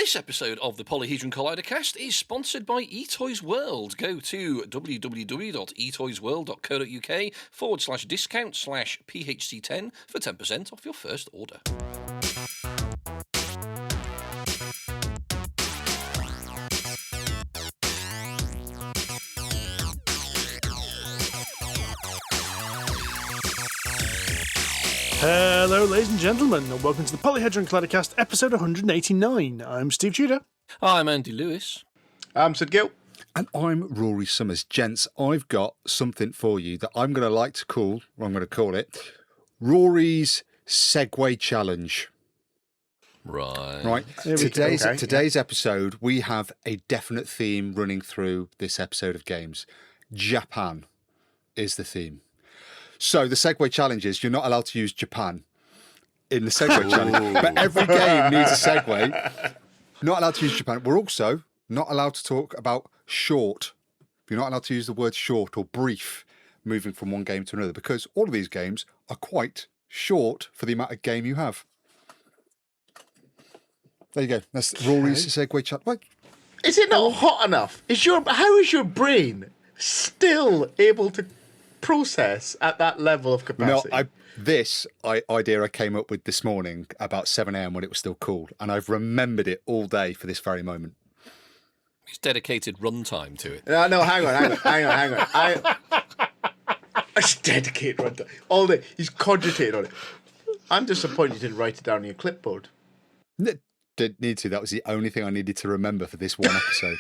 This episode of the Polyhedron Collider Cast is sponsored by eToys World. Go to www.etoysworld.co.uk/discount/PHC10 for 10% off your first order. Hello, ladies and gentlemen, and welcome to the Polyhedron Collider Cast, episode 189. I'm Steve Tudor. I'm Andy Lewis. I'm Sid Gill. And I'm Rory Summers. Gents, I've got something for you that I'm going to call it, Rory's Segue Challenge. Right. Today's episode, we have a definite theme running through this episode of games. Japan is the theme. So the Segue Challenge is you're not allowed to use Japan in the Segue Challenge, but every game needs a segue. Not allowed to use Japan. We're also not allowed to talk about short. You're not allowed to use the word short or brief moving from one game to another, because all of these games are quite short for the amount of game you have. There you go. That's Rory's Segue Challenge. Is it not hot enough? How is your brain still able to process at that level of capacity? This idea I came up with this morning about 7 a.m. when it was still cool, and I've remembered it all day for this very moment. He's dedicated runtime to it. No, hang on. I dedicate runtime all day. He's cogitated on it. I'm disappointed you didn't write it down on your clipboard. Didn't need to. That was the only thing I needed to remember for this one episode.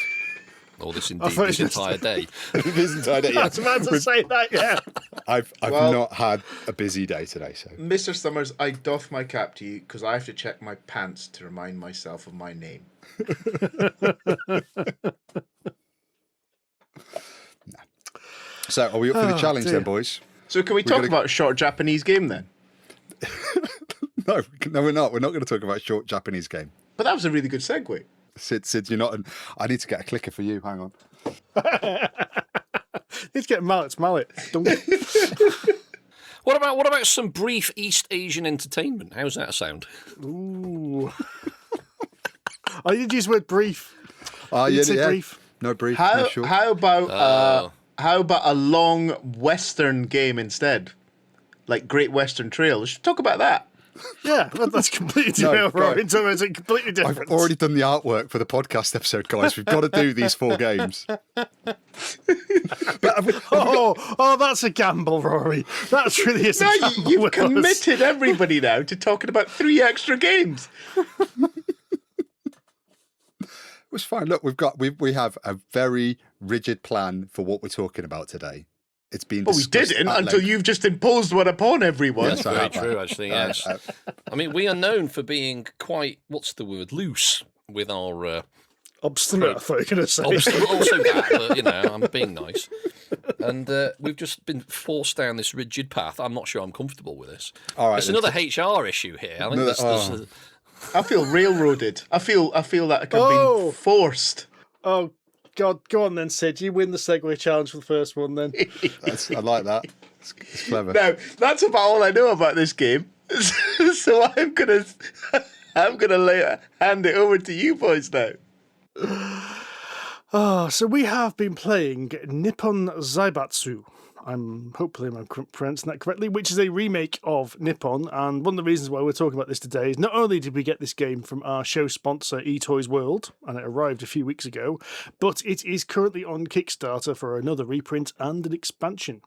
Or this entire day. This entire day, yeah. I was about to say that, yeah. I've not had a busy day today, so. Mr. Summers, I doff my cap to you because I have to check my pants to remind myself of my name. So, are we up for the challenge then, boys? So, can we talk about a short Japanese game then? No, we're not. We're not going to talk about a short Japanese game. But that was a really good segue. Sid, you're not. I need to get a clicker for you. Hang on. Let's get Mallet's mallet. What about some brief East Asian entertainment? How's that sound? Ooh. I did use the word brief. Yeah. Brief. No brief. No short. How about a long Western game instead? Like Great Western Trail. Let's talk about that. Yeah, that's completely different. It's completely different. I've already done the artwork for the podcast episode, guys. We've got to do these 4 games. That's a gamble, Rory. That's really a gamble. You've committed everybody now to talking about 3 extra games. It was fine. Look, we have a very rigid plan for what we're talking about today. It's been we didn't until you've just imposed one upon everyone. That's very true, actually, yes. I mean, we are known for being quite, loose with our... obstinate, I thought you were going to say. Obstinate, also that, but, I'm being nice. And we've just been forced down this rigid path. I'm not sure I'm comfortable with this. All right, it's another HR issue here. I think I feel railroaded. I feel that I've been forced. Oh, God, go on then, Sid. You win the Segue Challenge for the first one then. I like that. It's clever. Now, that's about all I know about this game. So I'm gonna hand it over to you boys now. So we have been playing Nippon Zaibatsu. Hopefully I'm pronouncing that correctly, which is a remake of Nippon. And one of the reasons why we're talking about this today is not only did we get this game from our show sponsor, eToys World, and it arrived a few weeks ago, but it is currently on Kickstarter for another reprint and an expansion.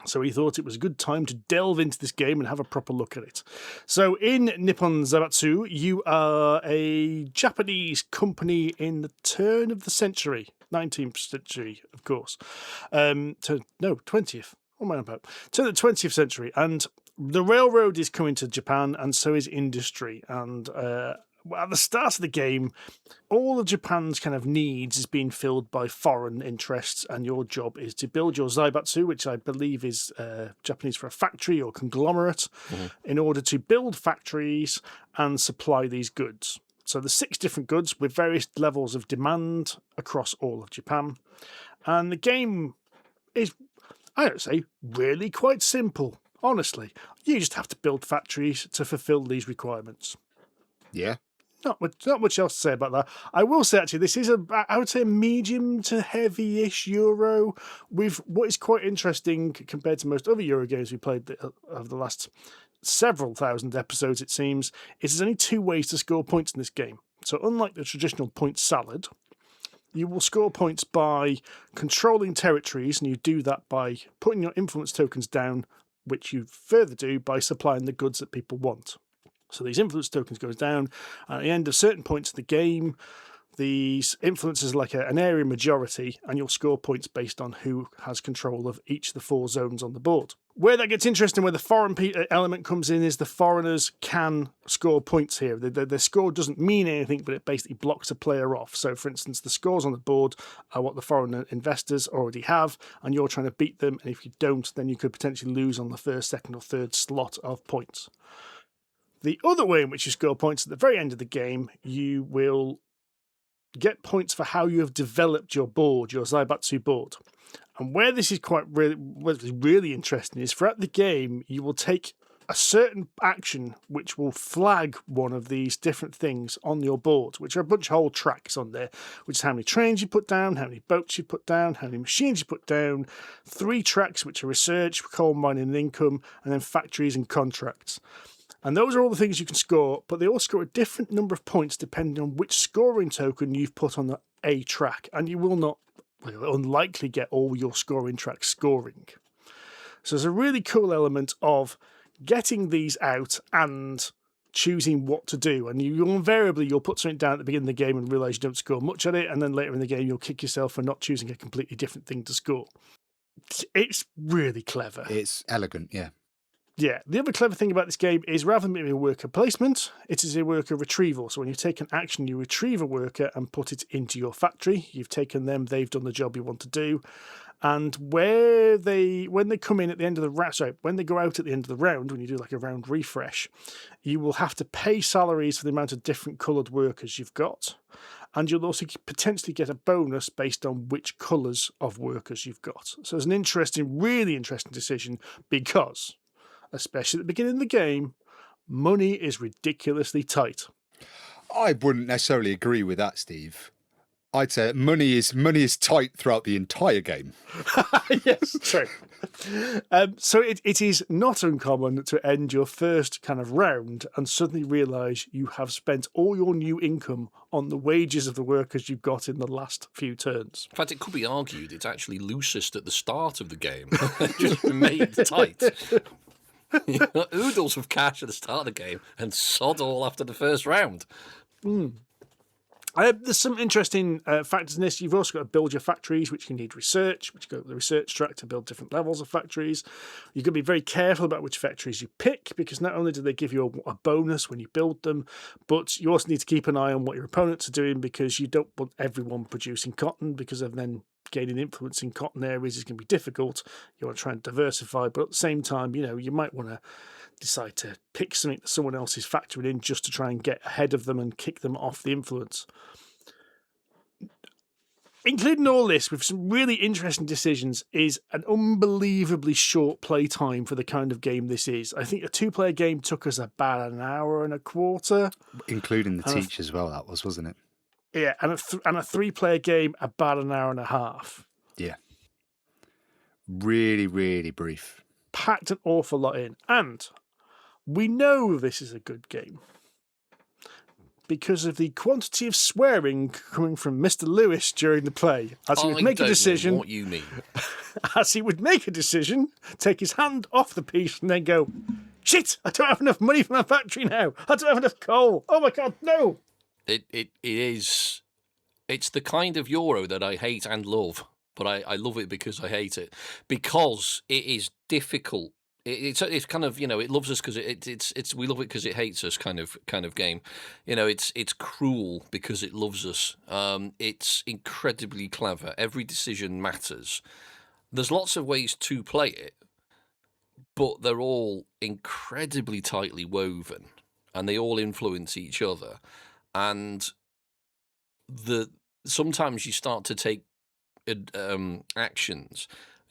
So we thought it was a good time to delve into this game and have a proper look at it. So in Nippon Zaibatsu, you are a Japanese company in the turn of the century. 19th century, of course. 20th. What am I about? To the 20th century. And the railroad is coming to Japan, and so is industry. And at the start of the game, all of Japan's kind of needs is being filled by foreign interests, and your job is to build your Zaibatsu, which I believe is Japanese for a factory or conglomerate, in order to build factories and supply these goods. So there's 6 different goods with various levels of demand across all of Japan. And the game is, I don't say, really quite simple, honestly. You just have to build factories to fulfill these requirements. Yeah. Not much else to say about that. I will say actually, this is I would say a medium to heavy-ish Euro. With what is quite interesting compared to most other Euro games we played over the last several thousand episodes, it seems, is there's only 2 ways to score points in this game. So unlike the traditional point salad, you will score points by controlling territories, and you do that by putting your influence tokens down, which you further do by supplying the goods that people want. So these influence tokens goes down, and at the end of certain points of the game, these influences like an area majority, and you'll score points based on who has control of each of the 4 zones on the board. Where that gets interesting, where the foreign element comes in, is the foreigners can score points here. The score doesn't mean anything, but it basically blocks a player off. So, for instance, the scores on the board are what the foreign investors already have, and you're trying to beat them, and if you don't, then you could potentially lose on the first, second, or third slot of points. The other way in which you score points at the very end of the game, you will get points for how you have developed your board, your Zaibatsu board. And where this is really interesting is throughout the game, you will take a certain action which will flag one of these different things on your board, which are a bunch of whole tracks on there, which is how many trains you put down, how many boats you put down, how many machines you put down, 3 tracks which are research, coal mining and income, and then factories and contracts. And those are all the things you can score, but they all score a different number of points depending on which scoring token you've put on the A track, and you will not, unlikely get all your scoring tracks scoring. So there's a really cool element of getting these out and choosing what to do, and you'll put something down at the beginning of the game and realise you don't score much at it, and then later in the game you'll kick yourself for not choosing a completely different thing to score. It's really clever. It's elegant, yeah. Yeah, the other clever thing about this game is rather than being a worker placement, it is a worker retrieval. So when you take an action, you retrieve a worker and put it into your factory. You've taken them, they've done the job you want to do. And when they come in at the end of the round, when they go out at the end of the round, when you do like a round refresh, you will have to pay salaries for the amount of different coloured workers you've got. And you'll also potentially get a bonus based on which colours of workers you've got. So it's an really interesting decision because, especially at the beginning of the game, money is ridiculously tight. I wouldn't necessarily agree with that, Steve. I'd say money is tight throughout the entire game. Yes, true. So it is not uncommon to end your first kind of round and suddenly realise you have spent all your new income on the wages of the workers you've got in the last few turns. In fact, it could be argued it's actually loosest at the start of the game. Just made tight. You know, oodles of cash at the start of the game and sod all after the first round. There's some interesting factors in this. You've also got to build your factories, which you need research, which go to the research track to build different levels of factories. You've got to be very careful about which factories you pick, because not only do they give you a bonus when you build them, but you also need to keep an eye on what your opponents are doing, because you don't want everyone producing cotton, because of then gaining influence in cotton areas is going to be difficult. You want to try and diversify, but at the same time, you might want to decide to pick something that someone else is factoring in just to try and get ahead of them and kick them off the influence. Including all this, with some really interesting decisions, is an unbelievably short play time for the kind of game this is. I think a 2-player game took us about an hour and a quarter. Including the teach as well, that wasn't it? Yeah, and a 3-player game about an hour and a half. Yeah. Really, really brief. Packed an awful lot in. And we know this is a good game because of the quantity of swearing coming from Mr. Lewis during the play. As he would make a decision. Know what you mean? As he would make a decision, take his hand off the piece and then go, "Shit! I don't have enough money for my factory now. I don't have enough coal. Oh my God, no!" It is. It's the kind of Euro that I hate and love, but I love it because I hate it, because it is difficult. It's kind of, it loves us because it's we love it because it hates us kind of game. It's cruel because it loves us. It's incredibly clever. Every decision matters. There's lots of ways to play it, but they're all incredibly tightly woven, and they all influence each other. And sometimes you start to take actions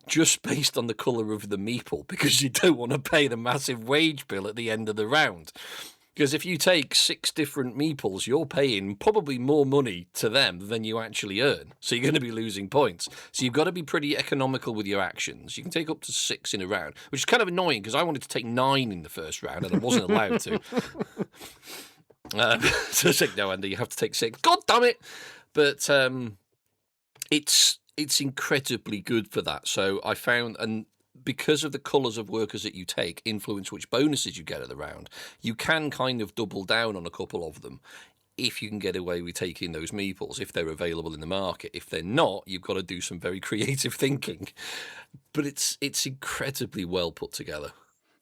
just based on the colour of the meeple, because you don't want to pay the massive wage bill at the end of the round. Because if you take 6 different meeples, you're paying probably more money to them than you actually earn. So you're going to be losing points. So you've got to be pretty economical with your actions. You can take up to 6 in a round, which is kind of annoying because I wanted to take 9 in the first round and I wasn't allowed to. So it's like, no, Andy, you have to take 6. God damn it! But it's incredibly good for that. So I found, and because of the colours of workers that you take influence which bonuses you get at the round, you can kind of double down on a couple of them if you can get away with taking those meeples, if they're available in the market. If they're not, you've got to do some very creative thinking. But it's incredibly well put together.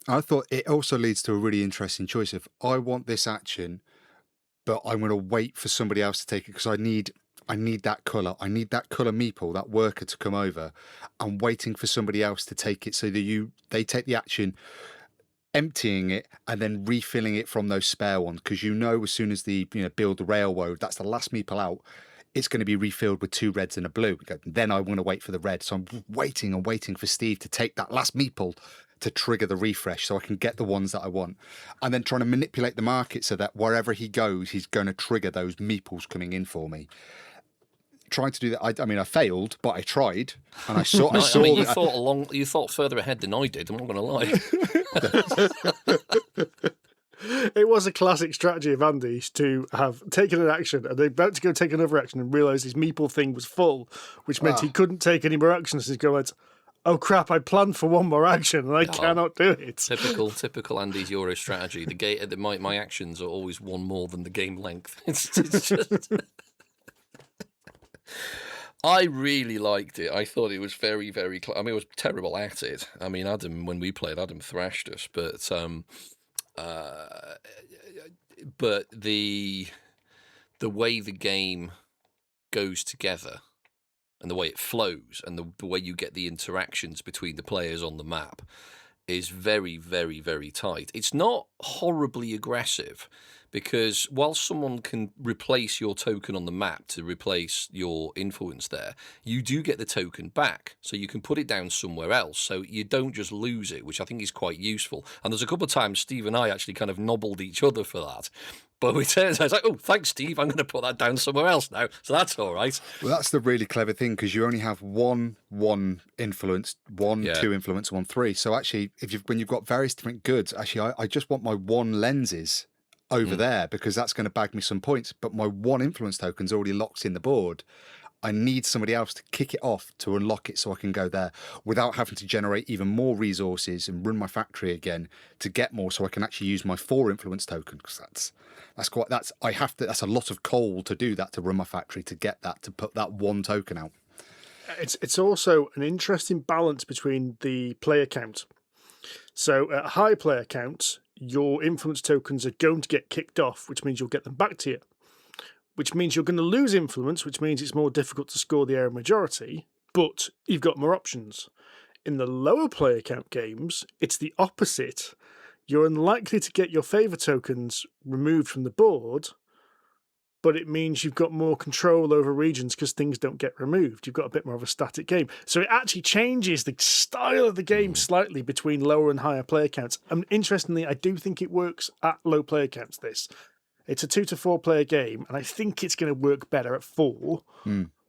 I thought it also leads to a really interesting choice. If I want this action, but I'm going to wait for somebody else to take it because I need that colour. I need that colour meeple, that worker to come over. I'm waiting for somebody else to take it so that they take the action, emptying it and then refilling it from those spare ones. Because as soon as build the railroad, that's the last meeple out, it's going to be refilled with 2 reds and a blue. Then I want to wait for the red. So I'm waiting and waiting for Steve to take that last meeple to trigger the refresh so I can get the ones that I want. And then trying to manipulate the market so that wherever he goes, he's going to trigger those meeples coming in for me. Trying to do that, I failed, but I tried, and I saw. You thought further ahead than I did. I'm not going to lie. It was a classic strategy of Andy's to have taken an action and they're about to go take another action and realise his meeple thing was full, which meant he couldn't take any more actions. He's going, "Oh crap! I planned for one more action and I cannot do it." Typical Andy's Euro strategy. My actions are always one more than the game length. It's just. I really liked it. I thought it was very, very. I was terrible at it. Adam, when we played, Adam thrashed us. But the way the game goes together, and the way it flows, and the way you get the interactions between the players on the map, is very, very, very tight. It's not horribly aggressive. Because while someone can replace your token on the map to replace your influence there, you do get the token back. So you can put it down somewhere else. So you don't just lose it, which I think is quite useful. And there's a couple of times Steve and I actually kind of nobbled each other for that. But we turned, I was like, "Oh, thanks, Steve. I'm going to put that down somewhere else now." So that's all right. Well, that's the really clever thing because you only have one influence, 2 influence, 1 3. So actually, when you've got various different goods, actually, I just want my 1 lenses over there because that's going to bag me some points, but my 1 influence token's already locked in the board. I need somebody else to kick it off to unlock it so I can go there without having to generate even more resources and run my factory again to get more so I can actually use my 4 influence token because that's a lot of coal to do that, to run my factory, to get that, to put that 1 token out. It's also an interesting balance between the player count. So at high player count, your influence tokens are going to get kicked off, which means you'll get them back to you, which means you're going to lose influence, which means it's more difficult to score the area majority, but you've got more options. In the lower player count games, it's the opposite. You're unlikely to get your favour tokens removed from the board, but it means you've got more control over regions because things don't get removed. You've got a bit more of a static game. So it actually changes the style of the game slightly between lower and higher player counts. And interestingly, I do think it works at low player counts, this. It's a 2 to 4 player game, and I think it's going to work better at 4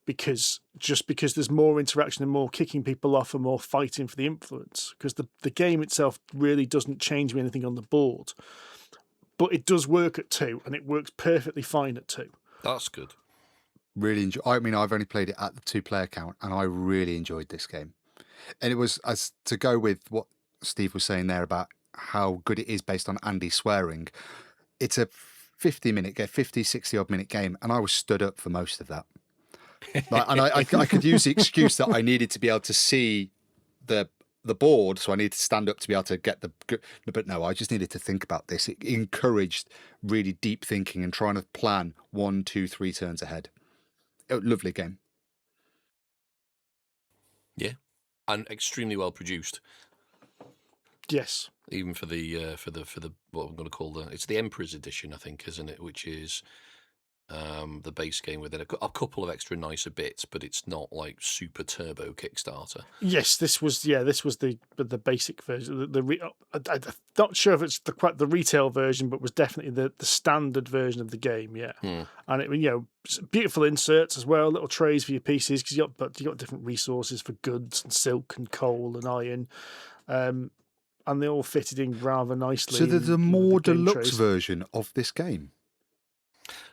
because there's more interaction and more kicking people off and more fighting for the influence. Because the game itself really doesn't change anything on the board. But it does work at 2, and it works perfectly fine at 2. That's good. Really enjoy. I've only played it at the 2 player count, and I really enjoyed this game. And it was, as to go with what Steve was saying there about how good it is based on Andy swearing. It's a 60 odd minute game, and I was stood up for most of that. And I could use the excuse that I needed to be able to see the board, so I needed to stand up to be able to get but no, I just needed to think about this. It encouraged really deep thinking and trying to plan 1, 2, 3 turns ahead. Lovely game. Yeah, and extremely well produced. Yes, even for the what I'm going to call it's the Emperor's edition, I think, isn't it? Which is the base game with it. A couple of extra nicer bits, but it's not like super turbo Kickstarter. Yes, this was the basic version. I'm not sure if it's quite the retail version, but was definitely the standard version of the game. Yeah, and it, beautiful inserts as well, little trays for your pieces because you got different resources for goods and silk and coal and iron, and they all fitted in rather nicely. So there's a more deluxe trays. version of this game.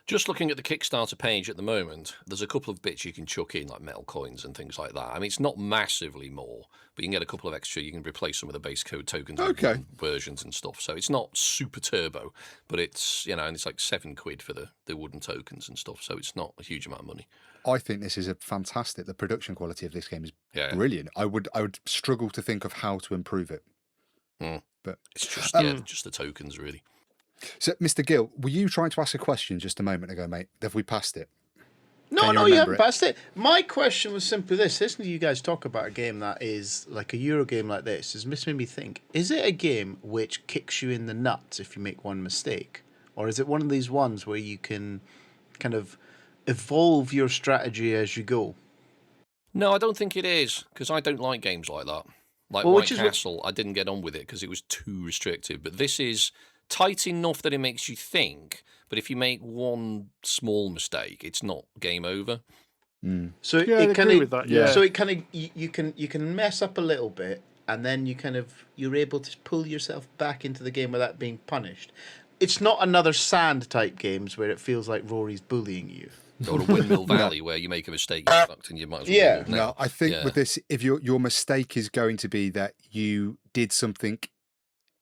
Just looking at the Kickstarter page at the moment, there's a couple of bits you can chuck in, like metal coins and things like that. I mean, it's not massively more, but you can get a couple of extra. You can replace some of the base code tokens with versions and stuff. So it's not super turbo, but it's, and it's like £7 for the wooden tokens and stuff. So it's not a huge amount of money. I think this is a fantastic. The production quality of this game is brilliant. I would struggle to think of how to improve it. But it's just just the tokens, really. So, Mr. Gill, were you trying to ask a question just a moment ago, mate? Have we passed it? No, you haven't passed it. My question was simply this. Listening to you guys talk about a game that is like a Eurogame like this has made me think, is it a game which kicks you in the nuts if you make one mistake? Or is it one of these ones where you can kind of evolve your strategy as you go? No, I don't think it is, because I don't like games like that. Like White Castle, I didn't get on with it because it was too restrictive. But this is tight enough that it makes you think, but if you make one small mistake, it's not game over. So it kind of so it kind of you can mess up a little bit, and then you're able to pull yourself back into the game without being punished. It's not another Sand type games where it feels like Rory's bullying you. Or a Windmill Valley where you make a mistake and you might as well walk now. No, I think with this, if your mistake is going to be that you did something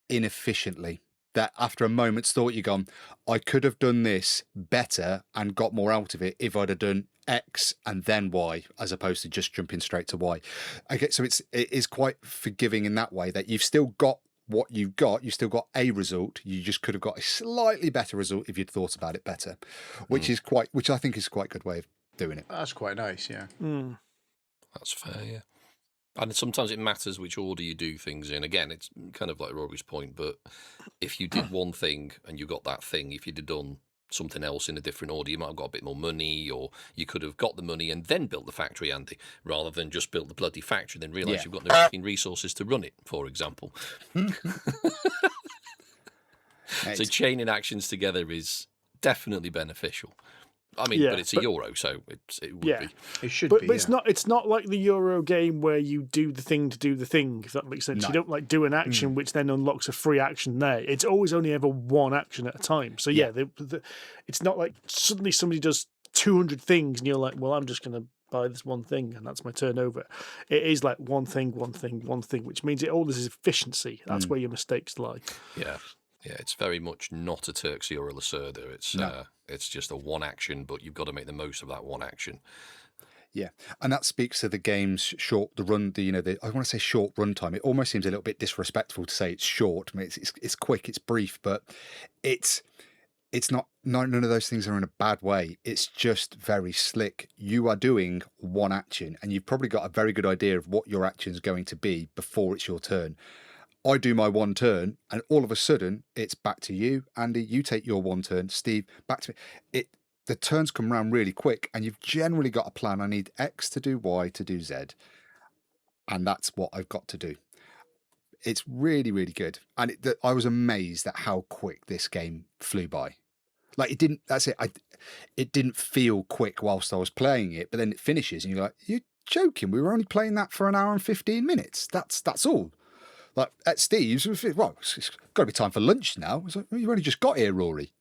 inefficiently, that after a moment's thought you've gone, I could have done this better and got more out of it if I'd have done X and then Y, as opposed to just jumping straight to Y. Okay, so it is quite forgiving in that way, that you've still got what you've still got a result. You just could have got a slightly better result if you'd thought about it better, which I think is quite a good way of doing it. That's quite nice, yeah. That's fair, yeah. And sometimes it matters which order you do things in. Again, it's kind of like Rory's point, but if you did one thing and you got that thing, if you'd have done something else in a different order, you might have got a bit more money, or you could have got the money and then built the factory, Andy, rather than just built the bloody factory and then realise you've got no fucking resources to run it, for example. So chaining actions together is definitely beneficial. I mean, but it's a Euro, so it would be. It should be. But it's not like the Euro game where you do the thing to do the thing, if that makes sense. No. You don't like do an action which then unlocks a free action there. It's always only ever one action at a time. So it's not like suddenly somebody does 200 things and you're like, well, I'm just going to buy this one thing and that's my turnover. It is like one thing, which means it always is efficiency. That's where your mistakes lie. Yeah. Yeah, it's very much not a Turkey or a Lacerda. It's just a one action, but you've got to make the most of that one action. Yeah, and that speaks to the game's I want to say short runtime. It almost seems a little bit disrespectful to say it's short. I mean, it's quick, it's brief, but it's not. None of those things are in a bad way. It's just very slick. You are doing one action, and you've probably got a very good idea of what your action is going to be before it's your turn. I do my one turn, and all of a sudden, it's back to you, Andy. You take your one turn, Steve. Back to me. The turns come around really quick, and you've generally got a plan. I need X to do Y to do Z, and that's what I've got to do. It's really, really good, and I was amazed at how quick this game flew by. Like it didn't. That's it. It didn't feel quick whilst I was playing it, but then it finishes, and you're like, "You're joking? We were only playing that for an hour and 15 minutes. That's all." Like at Steve's, well, it's got to be time for lunch now. It's like, well, you've only just got here, Rory.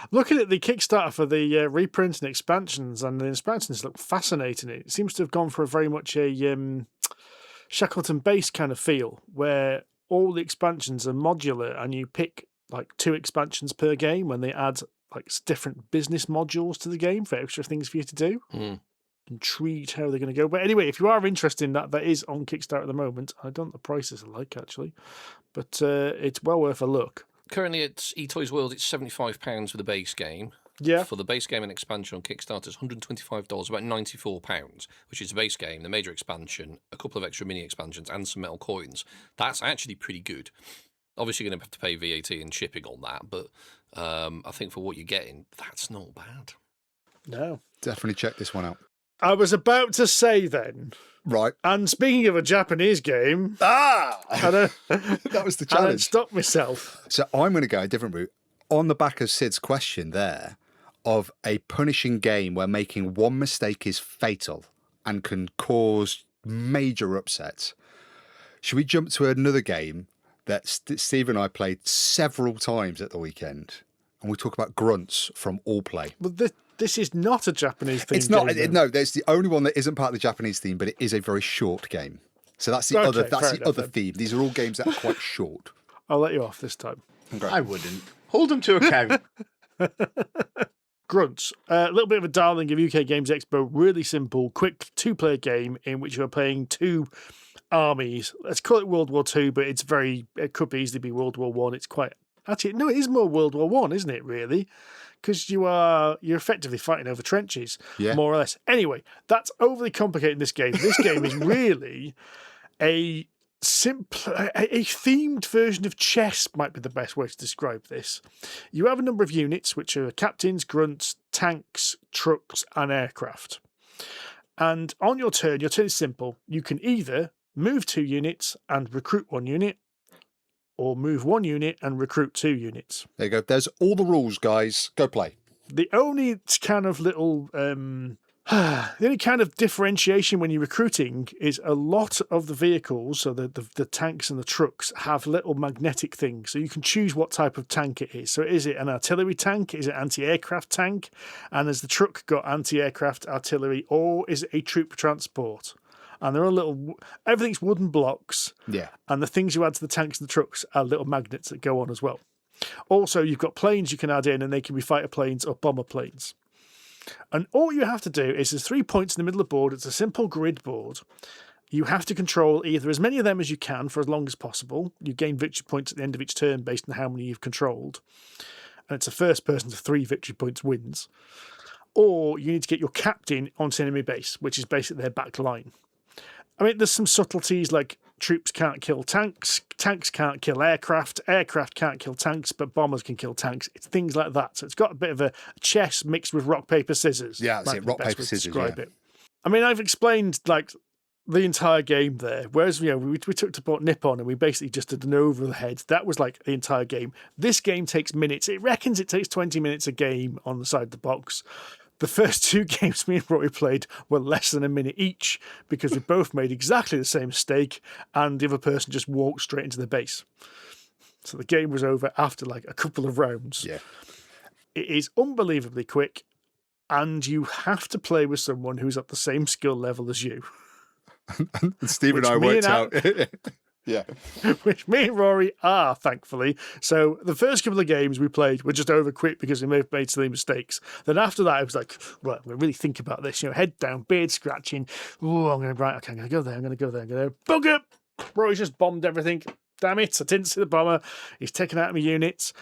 Looking at the Kickstarter for the reprints and expansions, and the expansions look fascinating. It seems to have gone for a very much a Shackleton base kind of feel, where all the expansions are modular, and you pick like 2 expansions per game when they add like different business modules to the game for extra things for you to do. Intrigued how they're going to go. But anyway, if you are interested in that is on Kickstarter at the moment. I don't know what the prices are like, actually, but it's well worth a look. Currently at eToys World, it's £75 for the base game. Yeah. For the base game and expansion on Kickstarter, it's $125, about £94, which is the base game, the major expansion, a couple of extra mini expansions, and some metal coins. That's actually pretty good. Obviously, you're going to have to pay VAT and shipping on that, but I think for what you're getting, that's not bad. No. Definitely check this one out. I was about to say then. Right. And speaking of a Japanese game. That was the challenge. I stopped myself. So I'm going to go a different route. On the back of Sid's question there, of a punishing game where making one mistake is fatal and can cause major upsets, should we jump to another game that Steve and I played several times at the weekend? And we talk about Gruntz from All Play. Well, this is not a Japanese theme. It's not. Game, no, there's the only one that isn't part of the Japanese theme, but it is a very short game. So that's the other. That's the other theme. These are all games that are quite short. I'll let you off this time. Okay. I wouldn't. Hold them to account. Gruntz, a little bit of a darling of UK Games Expo. Really simple, quick 2-player game in which you're playing two armies. Let's call it World War II, but it could easily be World War One. It's quite actually no, it is more World War One, isn't it? Really, because you're effectively fighting over trenches, more or less. Anyway, that's overly complicating this game. This game is really a themed version of chess, might be the best way to describe this. You have a number of units, which are captains, grunts, tanks, trucks, and aircraft. And on your turn is simple. You can either move 2 units and recruit 1 unit, or move 1 unit and recruit 2 units. There you go. There's all the rules, guys. Go play. The only kind of little the only kind of differentiation when you're recruiting is a lot of the vehicles, so the tanks and the trucks, have little magnetic things. So you can choose what type of tank it is. So is it an artillery tank? Is it anti-aircraft tank? And has the truck got anti-aircraft artillery? Or is it a troop transport? And there are everything's wooden blocks. Yeah. And the things you add to the tanks and the trucks are little magnets that go on as well. Also, you've got planes you can add in, and they can be fighter planes or bomber planes. And all you have to do is there's 3 points in the middle of the board. It's a simple grid board. You have to control either as many of them as you can for as long as possible. You gain victory points at the end of each turn based on how many you've controlled. And it's a first person to 3 victory points wins. Or you need to get your captain onto enemy base, which is basically their back line. I mean, there's some subtleties like troops can't kill tanks, tanks can't kill aircraft, aircraft can't kill tanks, but bombers can kill tanks. It's things like that. So it's got a bit of a chess mixed with rock, paper, scissors. Yeah, that's it. Rock, paper, scissors. It. I mean, I've explained the entire game there. Whereas, we took to Nippon and we basically just did an over the head. That was like the entire game. This game takes minutes. It reckons it takes 20 minutes a game on the side of the box. The first 2 games me and Rory played were less than a minute each because we both made exactly the same mistake and the other person just walked straight into the base. So the game was over after a couple of rounds. Yeah. It is unbelievably quick, and you have to play with someone who's at the same skill level as you. And Steve and I worked out. Yeah. Which me and Rory are, thankfully. So the first couple of games we played were just over quick because we made silly mistakes. Then after that, I was like, right, I'm going to really think about this. Head down, beard scratching. Oh, I'm going to go there. I'm going to go there. I'm going to bugger. Rory's just bombed everything. Damn it. I didn't see the bomber. He's taken out my units.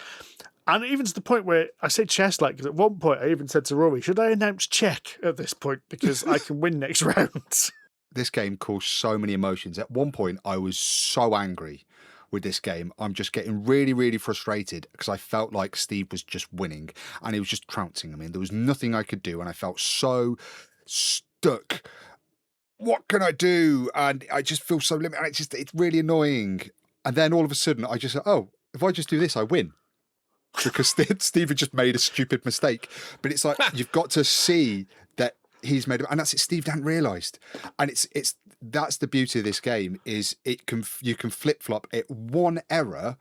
And even to the point where I said chess, because at one point I even said to Rory, should I announce check at this point? Because I can win next round. This game caused so many emotions. At one point, I was so angry with this game. I'm just getting really, really frustrated because I felt like Steve was just winning and he was just trouncing me. And there was nothing I could do. And I felt so stuck. What can I do? And I just feel so limited. And it's really annoying. And then all of a sudden, I just said, oh, if I just do this, I win. Because Steve had just made a stupid mistake. But it's like, you've got to see that he's made, and that's it. Steve hadn't realised, and that's the beauty of this game is you can flip flop it. One error,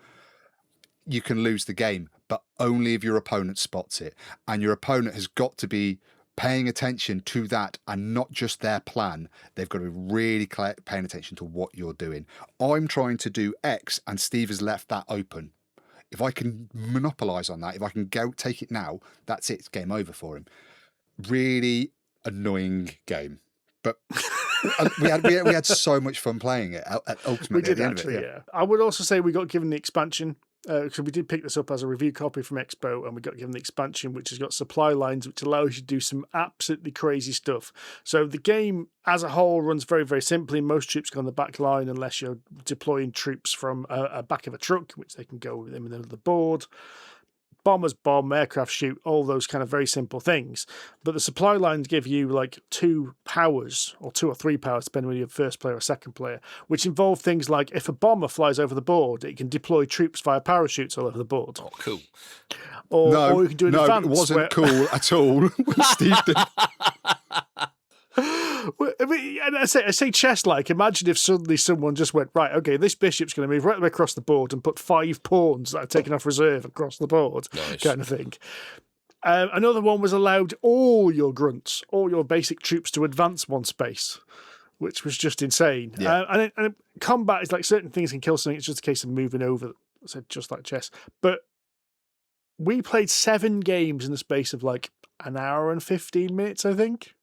you can lose the game, but only if your opponent spots it, and your opponent has got to be paying attention to that and not just their plan. They've got to be really paying attention to what you're doing. I'm trying to do X, and Steve has left that open. If I can monopolise on that, if I can go take it now, that's it. It's game over for him. Really annoying game, but we had so much fun playing it. Ultimately, We did at the end actually, of it, yeah. I would also say we got given the expansion So we did pick this up as a review copy from Expo, and we got given the expansion, which has got supply lines, which allows you to do some absolutely crazy stuff. So the game as a whole runs very, very simply. Most troops go on the back line unless you're deploying troops from a back of a truck, which they can go with in the middle of the board. Bombers bomb, aircraft shoot, all those kind of very simple things. But the supply lines give you like 2 powers, or 2 or 3 powers, depending on whether you're first player or second player, which involve things like if a bomber flies over the board, it can deploy troops via parachutes all over the board. Oh, cool. Or you can do an advance. No, it wasn't cool at all. Steve did. I mean, and I say chess-like. Imagine if suddenly someone just went, right, okay, this bishop's going to move right the way across the board and put 5 pawns that are taken off reserve across the board, kind of thing. Another one was allowed all your grunts, all your basic troops to advance 1 space, which was just insane. Yeah. And combat is like certain things can kill something. It's just a case of moving over, so just like chess. But we played 7 games in the space of like an hour and 15 minutes, I think.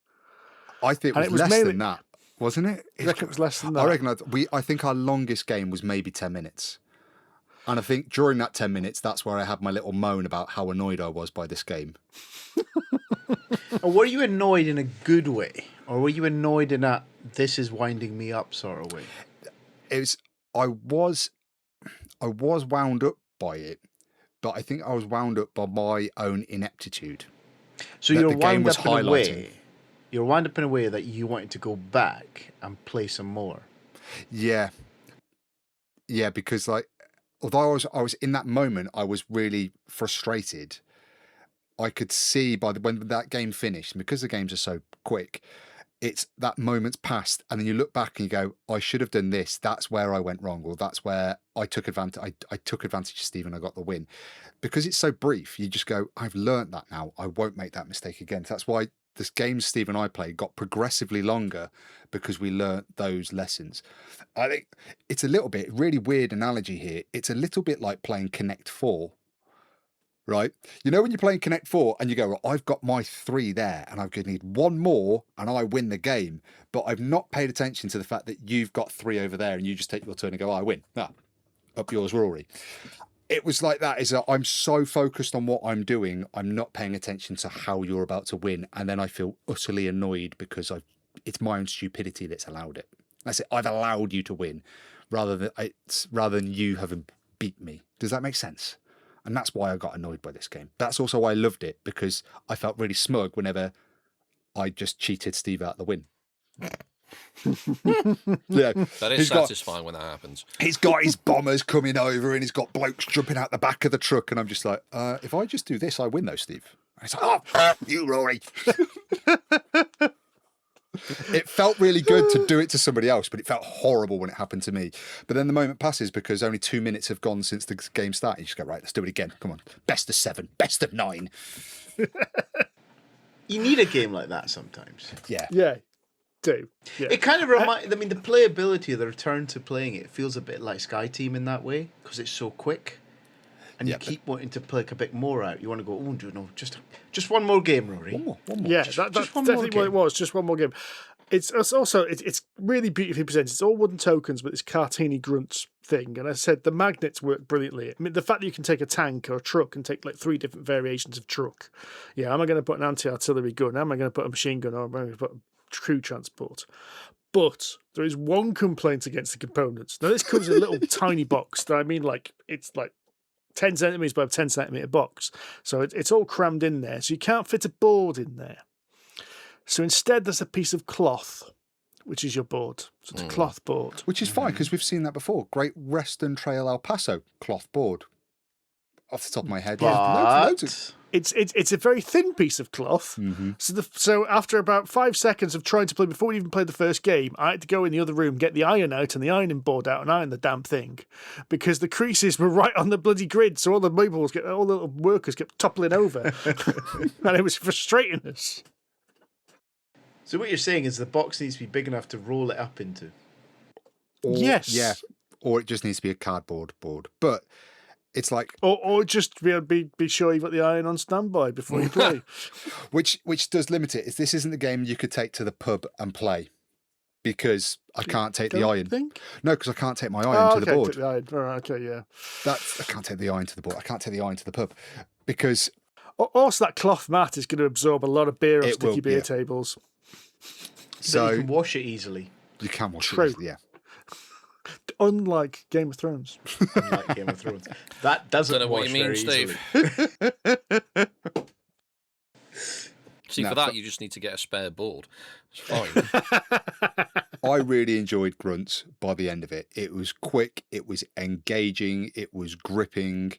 I think it was less than that, wasn't it? I reckon it was less than that. I reckon I think our longest game was maybe 10 minutes. And I think during that 10 minutes, that's where I had my little moan about how annoyed I was by this game. And were you annoyed in a good way? Or were you annoyed in a, this is winding me up sort of way? I was wound up by it, but I think I was wound up by my own ineptitude. So you're wound up in a way. You're wound up in a way that you wanted to go back and play some more. Yeah, because like, although I was in that moment, I was really frustrated. I could see when that game finished, and because the games are so quick, it's that moment's passed, and then you look back and you go, I should have done this. That's where I went wrong, or that's where I took advantage. I took advantage of Steve and I got the win. Because it's so brief, you just go, I've learnt that now. I won't make that mistake again. That's why this game Steve and I played got progressively longer, because we learnt those lessons. I think it's a little bit, really weird analogy here. It's a little bit like playing Connect 4, right? You know when you're playing Connect 4 and you go, well, I've got my 3 there and I'm going to need 1 more and I win the game, but I've not paid attention to the fact that you've got 3 over there and you just take your turn and go, I win. Ah, up yours, Rory. It was like that, is that I'm so focused on what I'm doing, I'm not paying attention to how you're about to win, and then I feel utterly annoyed because it's my own stupidity that's allowed it. That's it. I've allowed you to win, rather than you having beat me. Does that make sense? And that's why I got annoyed by this game. That's also why I loved it, because I felt really smug whenever I just cheated Steve out of the win. Yeah, that is satisfying when that happens. He's got his bombers coming over and he's got blokes jumping out the back of the truck, and I'm just like, if I just do this, I win though, Steve. And he's like, oh, you, Rory. It felt really good to do it to somebody else, but it felt horrible when it happened to me. But then the moment passes because only 2 minutes have gone since the game started. You just go, right, let's do it again. Come on. Best of 7, best of 9. You need a game like that sometimes. Yeah. Yeah. Do. Yeah. It kind of reminds, I mean, the playability of the return to playing it feels a bit like Sky Team in that way, because it's so quick. And you keep wanting to play a bit more out. You want to go, oh, no, just one more game, Rory. One more. Yeah, that's definitely what it was. Just one more game. It's also it's really beautifully presented. It's all wooden tokens, but this cartoony Gruntz thing. And as I said, the magnets work brilliantly. I mean, the fact that you can take a tank or a truck and take like 3 different variations of truck. Yeah, am I going to put an anti-artillery gun? Am I going to put a machine gun? Or am I going to put a crew transport? But there is one complaint against the components. Now, this comes in a little tiny box. That I mean, like it's like 10 centimeters by a 10 centimeter box. So it's all crammed in there. So you can't fit a board in there. So instead, there's a piece of cloth, which is your board. So it's a cloth board. Which is fine, because we've seen that before. Great Western Trail El Paso cloth board. Off the top of my head. But it's a very thin piece of cloth. Mm-hmm. So after about 5 seconds of trying to play, before we even played the first game, I had to go in the other room, get the iron out and the ironing board out and iron the damn thing, because the creases were right on the bloody grid. So all the all the little workers kept toppling over, and it was frustrating us. So what you're saying is the box needs to be big enough to roll it up into. Yes. Yeah. Or it just needs to be a cardboard board. But it's like, or just be sure you've got the iron on standby before you play. which does limit it. This isn't the game you could take to the pub and play, because I can't take the Don't iron. think? No, because I can't take my iron to the board. Take the iron. All right, okay, yeah. I can't take the iron to the board. I can't take the iron to the pub because Also, that cloth mat is going to absorb a lot of beer off It sticky will, beer yeah. tables. So so you can wash it easily. you can wash True. it easily, yeah. Unlike Game of Thrones. Like Game of Thrones. That doesn't Don't know what wash you mean, very Steve. easily. See, No, for that, but- you just need to get a spare board. It's fine. I really enjoyed Gruntz by the end of it. It was quick, it was engaging, it was gripping.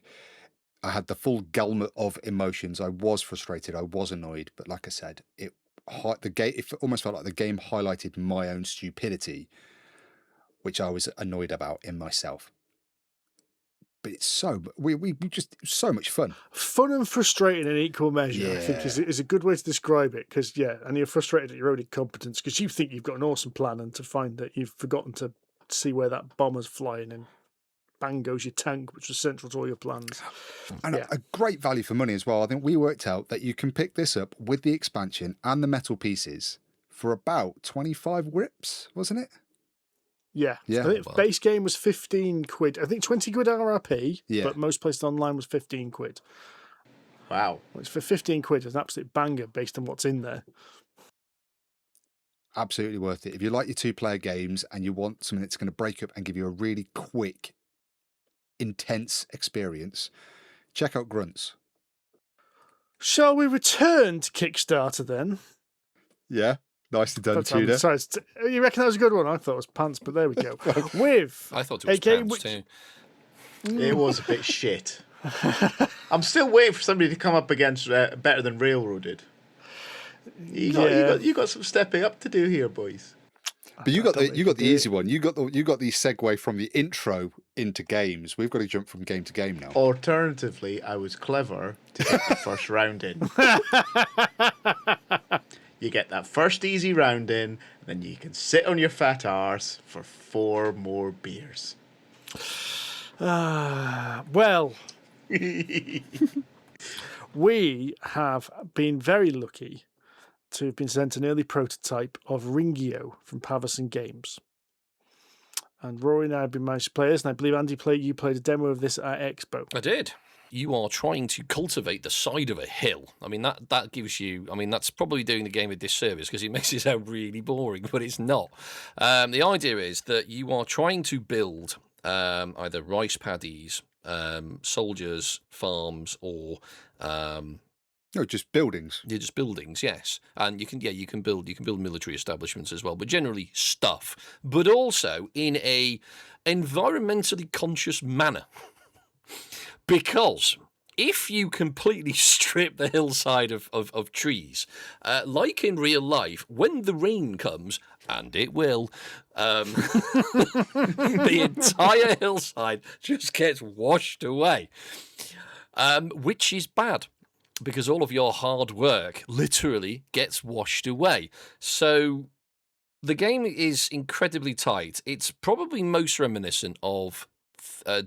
I had the full gamut of emotions. I was frustrated, I was annoyed, but like I said, it almost felt like the game highlighted my own stupidity, which I was annoyed about in myself. But it's we just so much fun. Fun and frustrating in equal measure, I think, is a good way to describe it. Because, and you're frustrated at your own incompetence because you think you've got an awesome plan and to find that you've forgotten to see where that bomber's flying and bang goes your tank, which was central to all your plans. And a great value for money as well. I think we worked out that you can pick this up with the expansion and the metal pieces for about 25 whips, wasn't it? Yeah. Yeah. I think base game was 15 quid. I think 20 quid RRP, Yeah. but most places online was 15 quid. Wow. Which for 15 quid is an absolute banger based on what's in there. Absolutely worth it. If you like your 2-player games and you want something that's going to break up and give you a really quick, intense experience, check out Gruntz. Shall we return to Kickstarter then? Yeah, nicely done, That's Tudor. sorry, you reckon that was a good one? I thought it was pants, but there we go. With I thought it was a game pants which- too. It was a bit shit. I'm still waiting for somebody to come up against better than Railroaded. You got some stepping up to do here, boys. But you got the do easy one. You got the segue from the intro into games. We've got to jump from game to game now. Alternatively, I was clever to get the first round in. You get that first easy round in, then you can sit on your fat arse for 4 more beers. Well, we have been very lucky to have been sent an early prototype of Ringyo from Pavison Games. And Rory and I have been managed players, and I believe Andy you played a demo of this at Expo. I did. You are trying to cultivate the side of a hill. I mean, that gives you... I mean, that's probably doing the game a disservice because it makes it sound really boring, but it's not. The idea is that you are trying to build either rice paddies, soldiers, farms, or... No, just buildings. They're just buildings, yes, and you can build military establishments as well, but generally stuff, but also in a environmentally conscious manner, because if you completely strip the hillside of trees, like in real life, when the rain comes, and it will, the entire hillside just gets washed away, which is bad. Because all of your hard work literally gets washed away. So the game is incredibly tight. It's probably most reminiscent of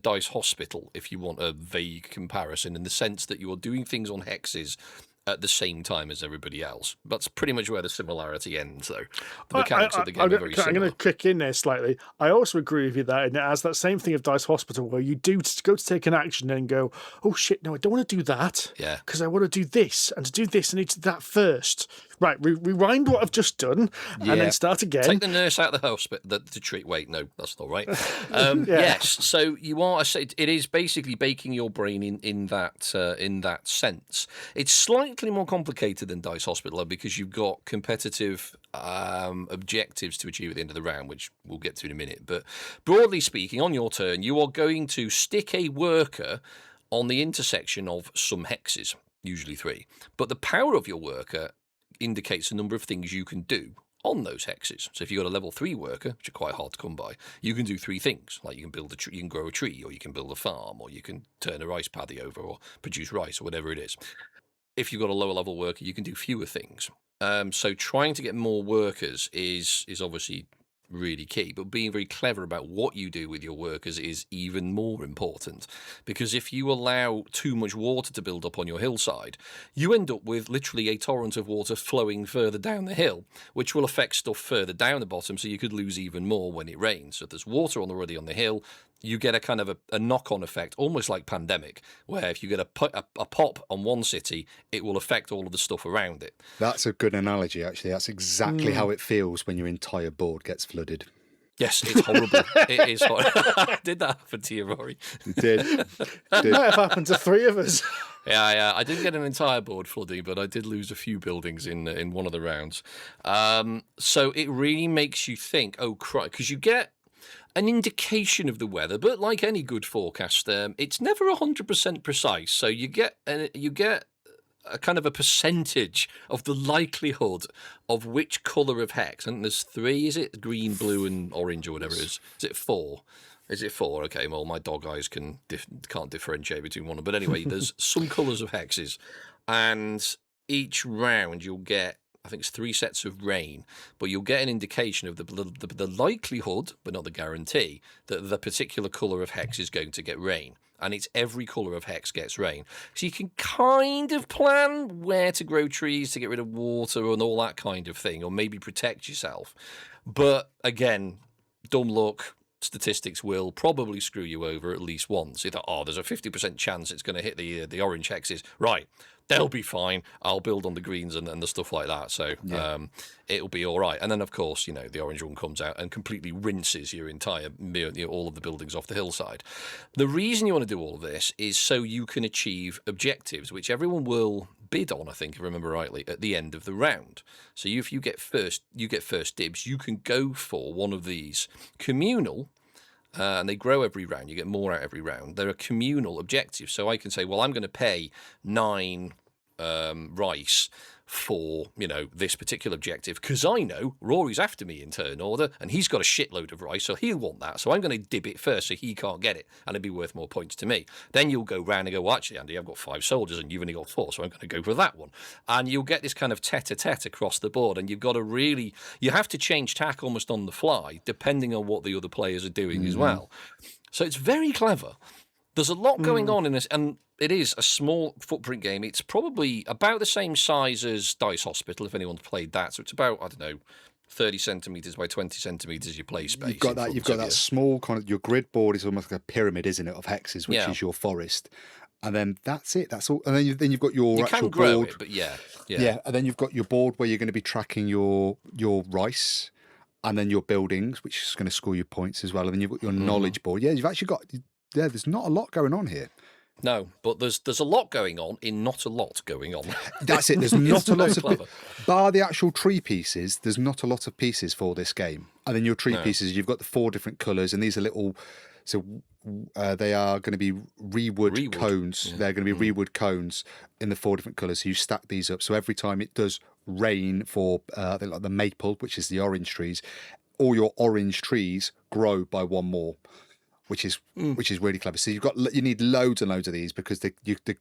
Dice Hospital, if you want a vague comparison, in the sense that you are doing things on hexes at the same time as everybody else. That's pretty much where the similarity ends, though. The mechanics of the game are very similar. I'm going to kick in there slightly. I also agree with you that it has that same thing of Dice Hospital where you do go to take an action and go, oh shit, no, I don't want to do that. Yeah. Because I want to do this. And to do this, I need to do that first. Right, rewind what I've just done and then start again. Take the nurse out of the hospital. The treat. Wait, no, that's not right. Yes, so you are. It is basically baking your brain in that sense. It's slightly more complicated than Dice Hospital because you've got competitive objectives to achieve at the end of the round, which we'll get to in a minute. But broadly speaking, on your turn, you are going to stick a worker on the intersection of some hexes, usually 3. But the power of your worker indicates the number of things you can do on those hexes. So if you've got a level 3 worker, which are quite hard to come by, you can do 3 things. Like you can build a tree, you can grow a tree, or you can build a farm, or you can turn a rice paddy over, or produce rice, or whatever it is. If you've got a lower level worker, you can do fewer things. So trying to get more workers is obviously really key, but being very clever about what you do with your workers is even more important. Because if you allow too much water to build up on your hillside, you end up with literally a torrent of water flowing further down the hill, which will affect stuff further down the bottom, so you could lose even more when it rains. So if there's water already on the hill, you get a kind of a knock-on effect, almost like Pandemic, where if you get a pop on one city, it will affect all of the stuff around it. That's a good analogy, actually. That's exactly how it feels when your entire board gets flooded. Yes, it's horrible. It is horrible. Did that happen to you, Rory? It did. It might have happened to 3 of us. Yeah. I didn't get an entire board flooding, but I did lose a few buildings in one of the rounds. So it really makes you think, oh, crap, because you get an indication of the weather, but like any good forecast, it's never 100% precise. So you get a kind of a percentage of the likelihood of which colour of hex. And there's 3, is it? Green, blue, and orange, or whatever it is. Is it 4? Is it 4? Okay, well, my dog eyes can't differentiate between one. But anyway, there's some colours of hexes, and each round you'll get, I think it's 3 sets of rain, but you'll get an indication of the likelihood, but not the guarantee, that the particular colour of hex is going to get rain. And it's every colour of hex gets rain. So you can kind of plan where to grow trees to get rid of water and all that kind of thing, or maybe protect yourself. But again, dumb luck. Statistics will probably screw you over at least once. You thought, there's a 50% chance it's going to hit the orange hexes. Right, they'll be fine. I'll build on the greens and the stuff like that. So it'll be all right. And then, of course, the orange one comes out and completely rinses your entire, all of the buildings off the hillside. The reason you want to do all of this is so you can achieve objectives, which everyone will bid on, I think, if I remember rightly, at the end of the round. So if you get first dibs. You can go for one of these communal, and they grow every round. You get more out every round. They're a communal objective. So I can say, well, I'm going to pay 9 rice for this particular objective, because I know Rory's after me in turn order and he's got a shitload of rice, so he'll want that, so I'm going to dib it first so he can't get it, and it'd be worth more points to me. Then you'll go round and go, well, actually, Andy, I've got 5 soldiers and you've only got 4, so I'm going to go for that one. And you'll get this kind of tete-a-tete across the board, and you have to change tack almost on the fly depending on what the other players are doing as well. So it's very clever. There's a lot going on in this, and it is a small footprint game. It's probably about the same size as Dice Hospital, if anyone's played that. So it's about, 30 centimetres by 20 centimetres your play space. You've got that small kind of, your grid board is almost like a pyramid, isn't it, of hexes, which is your forest. And then that's it. That's all. And then you've got your actual board. It, but yeah. And then you've got your board where you're going to be tracking your rice, and then your buildings, which is going to score you points as well. And then you've got your knowledge board. Yeah, you've actually got. Yeah, there's not a lot going on here. No, but there's a lot going on in not a lot going on. That's it. There's not a lot of bar the actual tree pieces. There's not a lot of pieces for this game. And then your tree pieces, you've got the 4 different colours, and these are little. So they are going to be rewood cones. Yeah. They're going to be rewood cones in the 4 different colours. So you stack these up. So every time it does rain for like the maple, which is the orange trees, all your orange trees grow by 1 more. Which is really clever. So you need loads and loads of these, because the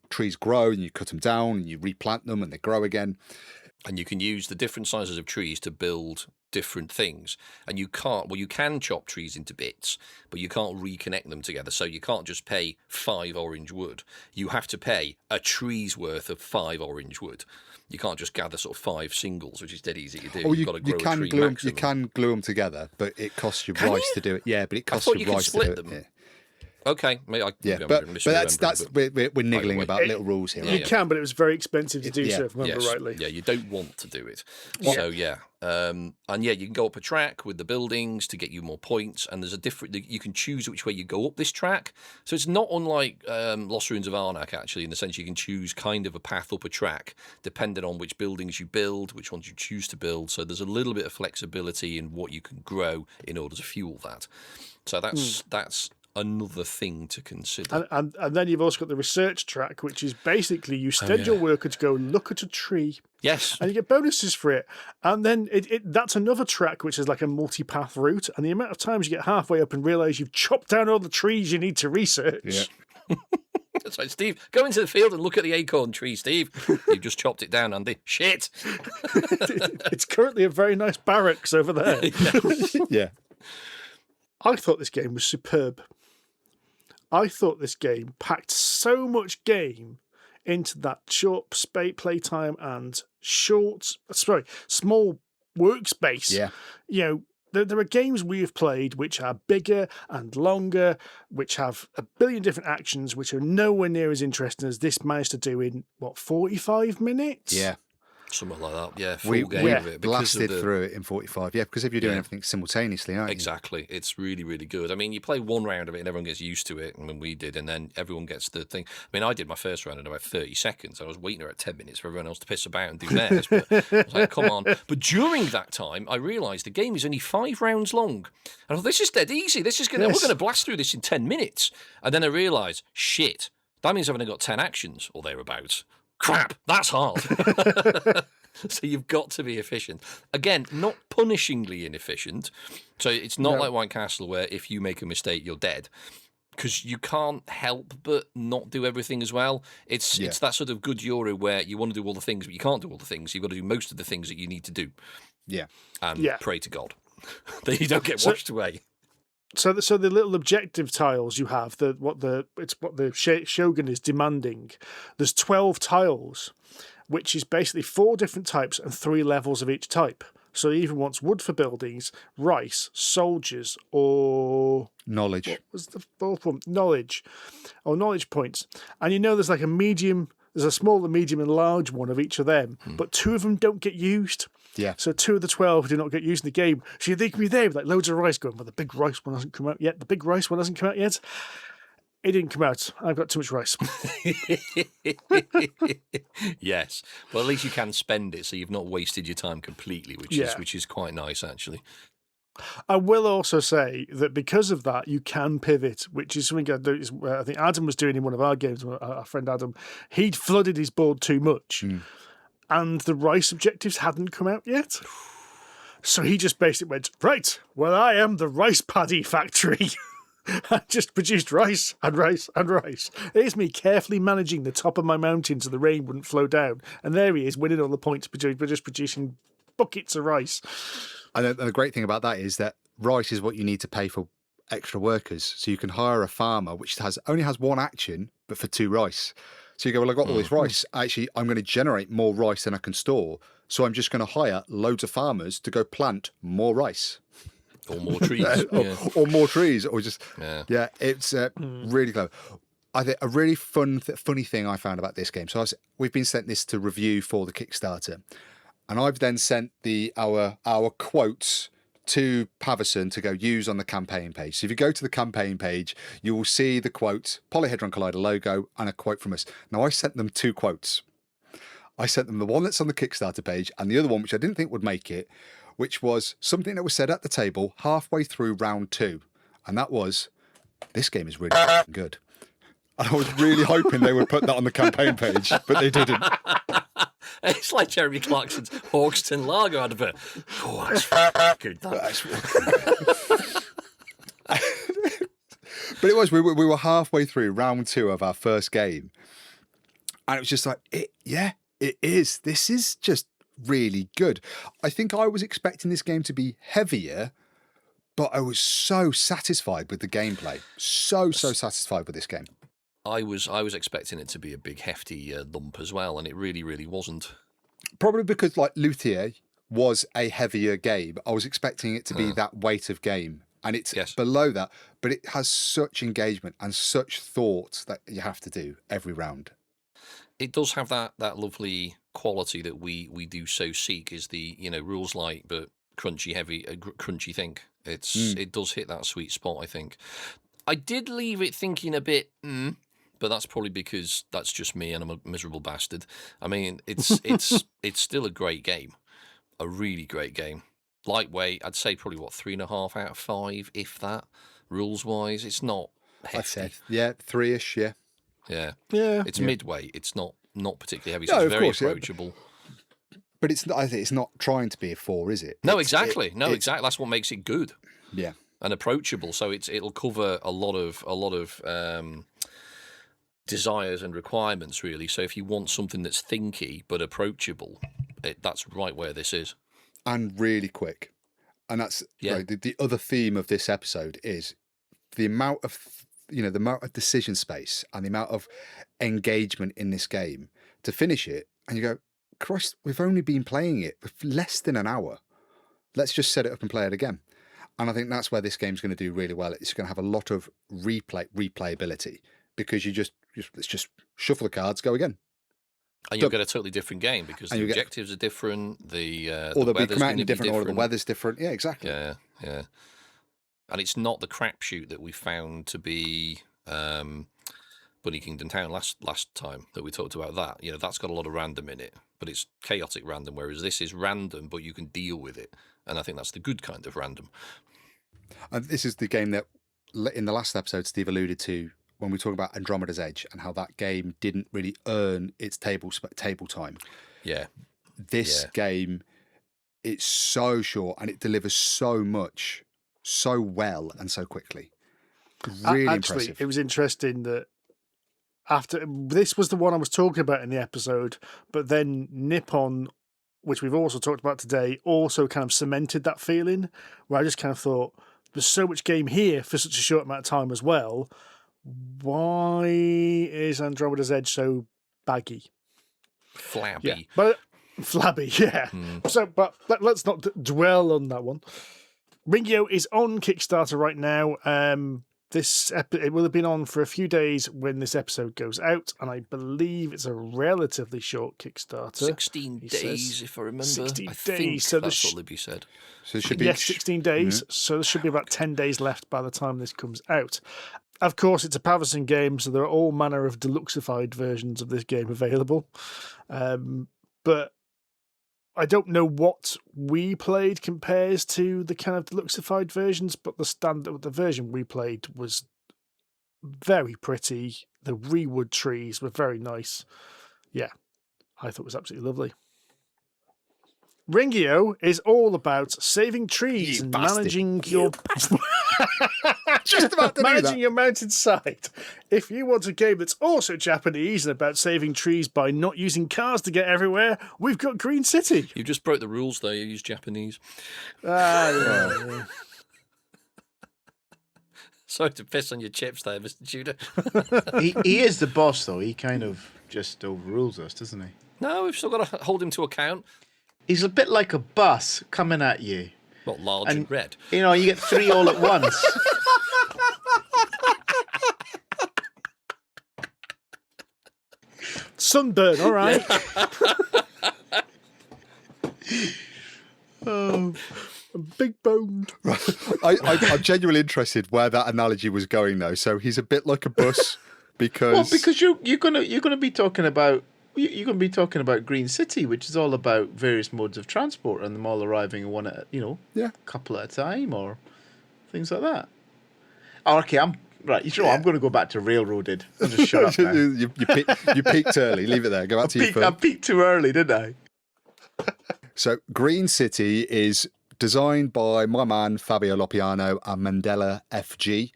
trees grow and you cut them down and you replant them and they grow again. And you can use the different sizes of trees to build different things. And you can chop trees into bits, but you can't reconnect them together. So you can't just pay 5 orange wood. You have to pay a tree's worth of 5 orange wood. You can't just gather sort of 5 singles, which is dead easy to do. You've got to grow a tree maximum. You can glue them together, but it costs you rice to do it. Yeah, but it costs you rice to do it. Yeah. Okay, but that's we're niggling about little rules here. You can, but it was very expensive to do so, if I remember rightly. Yeah, you don't want to do it. So you can go up a track with the buildings to get you more points, and there's you can choose which way you go up this track. So it's not unlike Lost Ruins of Arnak, actually, in the sense you can choose kind of a path up a track depending on which buildings you build, which ones you choose to build. So there's a little bit of flexibility in what you can grow in order to fuel that. So that's another thing to consider. And then you've also got the research track, which is basically you send your worker to go look at a tree. Yes. And you get bonuses for it. And then that's another track, which is like a multi-path route. And the amount of times you get halfway up and realise you've chopped down all the trees you need to research. Yeah. It's like, Steve, go into the field and look at the acorn tree, Steve. You've just chopped it down, Andy. Shit. It's currently a very nice barracks over there. Yeah. I thought this game was superb. I thought this game packed so much game into that short playtime and small workspace. Yeah. You know, there are games we have played which are bigger and longer, which have a billion different actions, which are nowhere near as interesting as this managed to do in, 45 minutes? Yeah. Something like that, yeah. We Full game of it. blasted through it in 45, yeah, because if you're doing everything simultaneously, aren't you? Exactly. It's really, really good. I mean, you play one round of it and everyone gets used to it, and we did, and then everyone gets the thing. I mean, I did my first round in about 30 seconds. I was waiting about 10 minutes for everyone else to piss about and do theirs. But I was like, come on. But during that time, I realised the game is only 5 rounds long. And I thought, this is dead easy. We're going to blast through this in 10 minutes. And then I realised, shit, that means I've only got 10 actions, or thereabouts. Crap, that's hard. So you've got to be efficient. Again, not punishingly inefficient. So it's not like White Castle where if you make a mistake, you're dead. Because you can't help but not do everything as well. It's that sort of good Euro where you want to do all the things, but you can't do all the things. You've got to do most of the things that you need to do. Yeah. And pray to God that you don't get washed away. So the little objective tiles you have, what the Shogun is demanding. There's 12 tiles, which is basically 4 different types and 3 levels of each type. So he even wants wood for buildings, rice, soldiers, or knowledge. What was the fourth one? Knowledge, or knowledge points. And there's like a medium. There's a small, medium, and large one of each of them, but 2 of them don't get used. Yeah. So 2 of the 12 do not get used in the game. So they can be there with like loads of rice going, but the big rice one hasn't come out yet. The big rice one hasn't come out yet. It didn't come out. I've got too much rice. Yes. Well, at least you can spend it, so you've not wasted your time completely, which is quite nice, actually. I will also say that because of that, you can pivot, which is something I think Adam was doing in one of our games. Our friend Adam, he'd flooded his board too much, and the rice objectives hadn't come out yet. So he just basically went, right, well, I am the rice paddy factory. I just produced rice and rice and rice. Here's me carefully managing the top of my mountain so the rain wouldn't flow down. And there he is, winning all the points by just producing buckets of rice. And the great thing about that is that rice is what you need to pay for extra workers. So you can hire a farmer, which only has 1 action, but for 2 rice. So you go, well, I've got all this rice. Actually, I'm going to generate more rice than I can store. So I'm just going to hire loads of farmers to go plant more rice. Or more trees. or more trees. Or just, it's really clever. I think a really funny thing I found about this game. So we've been sent this to review for the Kickstarter. And I've then sent our quotes to Paverson to go use on the campaign page. So if you go to the campaign page, you will see the quote, Polyhedron Collider logo, and a quote from us. Now, I sent them 2 quotes. I sent them the one that's on the Kickstarter page and the other one, which I didn't think would make it, which was something that was said at the table halfway through round 2. And that was, this game is really good. And I was really hoping they would put that on the campaign page, but they didn't. It's like Jeremy Clarkson's Hawkston Lager advert. Oh, that's good. But it was, we were halfway through round 2 of our first game. And it was just like, it is. This is just really good. I think I was expecting this game to be heavier, but I was so satisfied with the gameplay. So satisfied with this game. I was expecting it to be a big hefty lump as well, and it really, really wasn't. Probably because like Luthier was a heavier game. I was expecting it to be that weight of game, and it's below that, but it has such engagement and such thought that you have to do every round. It does have that lovely quality that we do so seek, is the rules light but crunchy heavy, crunchy think. It does hit that sweet spot, I think. I did leave it thinking a bit, but that's probably because that's just me and I'm a miserable bastard. I mean, it's still a great game, a really great game. Lightweight, I'd say probably 3.5 out of 5, if that. Rules wise, it's not hefty. 3-ish, yeah. Yeah. It's midweight. It's not particularly heavy. So No, it's very course, approachable. But it's not. I think it's not trying to be a 4, is it? No, exactly. Exactly. That's what makes it good. Yeah. And approachable. So it'll cover a lot of desires and requirements, really. So if you want something that's thinky but approachable, that's right where this is. And really quick. And that's the other theme of this episode is the amount of decision space and the amount of engagement in this game to finish it. And you go, Christ, we've only been playing it for less than an hour. Let's just set it up and play it again. And I think that's where this game's going to do really well. It's going to have a lot of replayability because let's just shuffle the cards, go again. And you'll get a totally different game because the objectives are different. The or they'll weather's come out in gonna be different order. The weather's different. Yeah, exactly. Yeah. And it's not the crapshoot that we found to be Bunny Kingdom Town last time that we talked about. That that's got a lot of random in it, but it's chaotic random. Whereas this is random, but you can deal with it, and I think that's the good kind of random. And this is the game that in the last episode Steve alluded to when we talk about Andromeda's Edge and how that game didn't really earn its table time. Yeah. This game, it's so short and it delivers so much, so well and so quickly. Really impressive. It was interesting that after this was the one I was talking about in the episode, but then Nippon, which we've also talked about today, also kind of cemented that feeling where I just kind of thought, there's so much game here for such a short amount of time as well. Why is Andromeda's Edge so baggy? Flabby. Yeah, but flabby, yeah. So, but let's not dwell on that one. Ringyo is on Kickstarter right now. It will have been on for a few days when this episode goes out, and I believe it's a relatively short Kickstarter. 16 days, if I remember. 16 I days. think So that's what Libby said. So it should be 16 days. So there should be about 10 days left by the time this comes out. Of course, it's a Pavison game, so there are all manner of deluxeified versions of this game available. But I don't know what we played compares to the kind of deluxeified versions, but the version we played was very pretty. The rewood trees were very nice. Yeah, I thought it was absolutely lovely. Ringyō is all about saving trees and managing your just about to managing your mountainside. If you want a game that's also Japanese and about saving trees by not using cars to get everywhere, we've got Green City. You just broke the rules there. You used Japanese. Yeah. Sorry to piss on your chips there, Mr. Tudor. he is the boss, though. He kind of just overrules us, doesn't he? No, we've still got to hold him to account. He's a bit like a bus coming at you. Not large and red. You know, you get three all at once. Sunburn, all right. Oh, big boned. I'm genuinely interested where that analogy was going, though. So he's a bit like a bus because you're gonna be talking about. You're going to be talking about Green City, which is all about various modes of transport and them all arriving one at a couple at a time or things like that. Oh, okay, I'm right. You know, I'm going to go back to railroaded. I'll just shut up now. you peaked early. Leave it there. Go back to your phone. I peaked too early, didn't I? So Green City is designed by my man Fabio Lopiano and Mandela FG.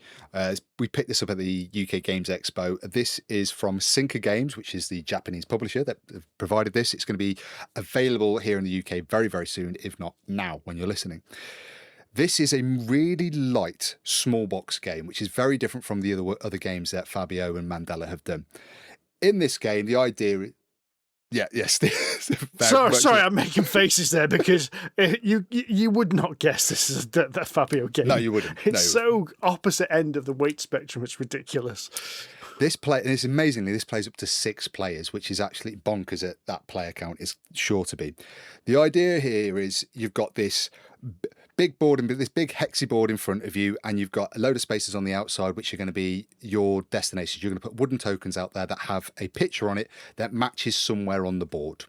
We picked this up at the UK Games Expo. This is from UK Games, which is the Japanese publisher that provided this. It's going to be available here in the UK very, very soon, if not now when you're listening. This is a really light, small box game, which is very different from the other games that Fabio and Mandela have done. In this game, the idea... Yes. Sorry, I'm making faces there because you would not guess this is that Fabio game. No, you wouldn't. It's so opposite end of the weight spectrum. It's ridiculous. Amazingly, this plays up to 6 players, which is actually bonkers at that player count. Is sure to be. The idea here is you've got this big board and this big hexy board in front of you, and you've got a load of spaces on the outside which are going to be your destinations. You're going to put wooden tokens out there that have a picture on it that matches somewhere on the board.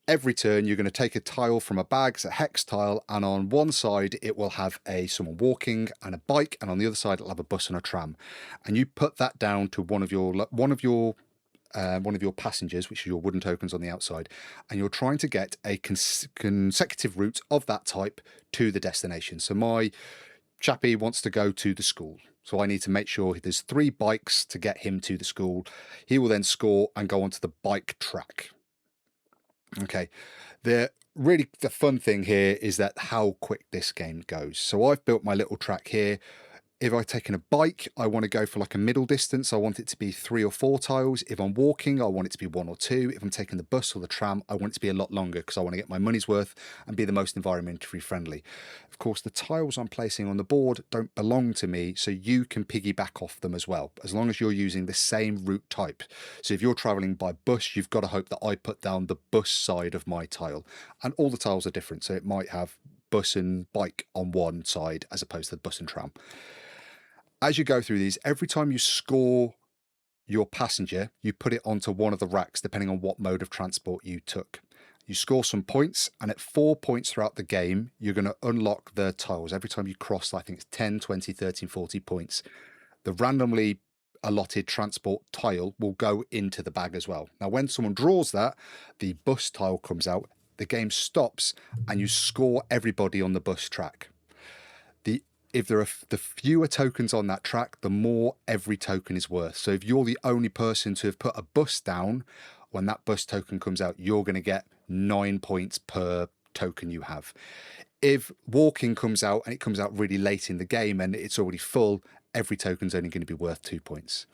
Every turn you're going to take a tile from a bag, it's a hex tile, and on one side it will have someone walking and a bike, and on the other side it'll have a bus and a tram, and you put that down to one of your passengers, which is your wooden tokens on the outside, and you're trying to get a consecutive route of that type to the destination. So my Chappie wants to go to the school. So I need to make sure there's 3 bikes to get him to the school. He will then score and go onto the bike track. Okay. The fun thing here is that how quick this game goes. So I've built my little track here. If I've taken a bike, I want to go for like a middle distance. I want it to be 3 or 4 tiles. If I'm walking, I want it to be 1 or 2. If I'm taking the bus or the tram, I want it to be a lot longer because I want to get my money's worth and be the most environmentally friendly. Of course, the tiles I'm placing on the board don't belong to me, so you can piggyback off them as well, as long as you're using the same route type. So if you're traveling by bus, you've got to hope that I put down the bus side of my tile. And all the tiles are different, so it might have bus and bike on one side as opposed to the bus and tram. As you go through these, every time you score your passenger, you put it onto one of the racks, depending on what mode of transport you took. You score some points, and at 4 points throughout the game, you're going to unlock the tiles. Every time you cross, I think it's 10, 20, 30, 40 points. The randomly allotted transport tile will go into the bag as well. Now, when someone draws that, the bus tile comes out, the game stops, and you score everybody on the bus track. If there are the fewer tokens on that track, the more every token is worth. So if you're the only person to have put a bus down, when that bus token comes out, you're going to get 9 points per token you have. If walking comes out and it comes out really late in the game and it's already full, every token's only going to be worth 2 points.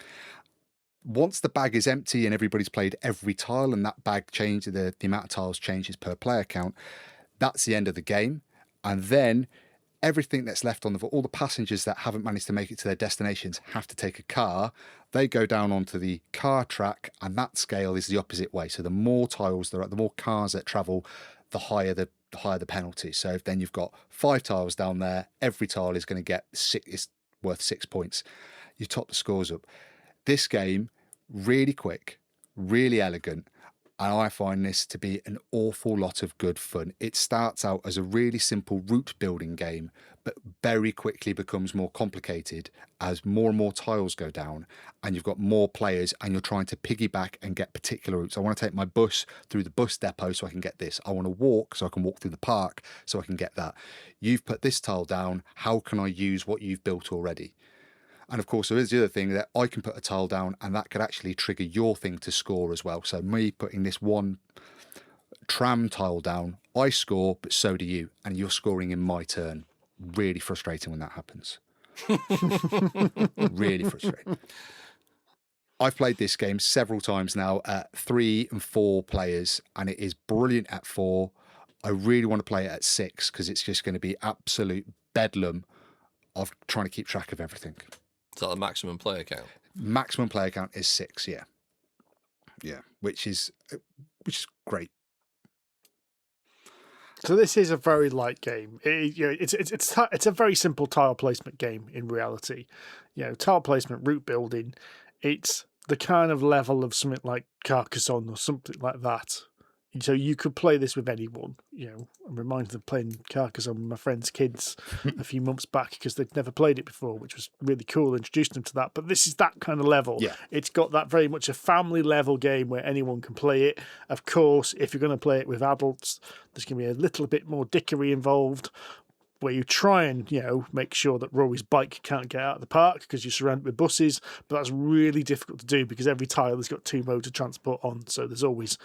Once the bag is empty and everybody's played every tile and that bag changes, the amount of tiles changes per player count, that's the end of the game. And then everything that's left on all the passengers that haven't managed to make it to their destinations have to take a car. They go down onto the car track, and that scale is the opposite way. So the more tiles there are, the more cars that travel, the higher the penalty. So if then you've got 5 tiles down there, every tile is going to get is worth 6 points. You top the scores up. This game, really quick, really elegant. And I find this to be an awful lot of good fun. It starts out as a really simple route building game, but very quickly becomes more complicated as more and more tiles go down and you've got more players and you're trying to piggyback and get particular routes. I want to take my bus through the bus depot so I can get this. I want to walk so I can walk through the park so I can get that. You've put this tile down. How can I use what you've built already? And of course, there is the other thing that I can put a tile down and that could actually trigger your thing to score as well. So me putting this one tram tile down, I score, but so do you. And you're scoring in my turn. Really frustrating when that happens. Really frustrating. I've played this game several times now at 3 and 4 players, and it is brilliant at 4. I really want to play it at 6 because it's just going to be absolute bedlam of trying to keep track of everything. Is that the maximum player count? Maximum player count is 6, yeah. Yeah, which is great. So this is a very light game. It's a very simple tile placement game in reality. Tile placement, route building. It's the kind of level of something like Carcassonne or something like that. So you could play this with anyone. I'm reminded of playing Carcassonne with my friend's kids a few months back because they'd never played it before, which was really cool, introducing them to that. But this is that kind of level. Yeah. It's got that very much a family level game where anyone can play it. Of course, if you're going to play it with adults, there's going to be a little bit more dickery involved, where you try and, make sure that Rory's bike can't get out of the park because you're surrounded with buses. But that's really difficult to do because every tile has got 2 modes of transport on. So there's always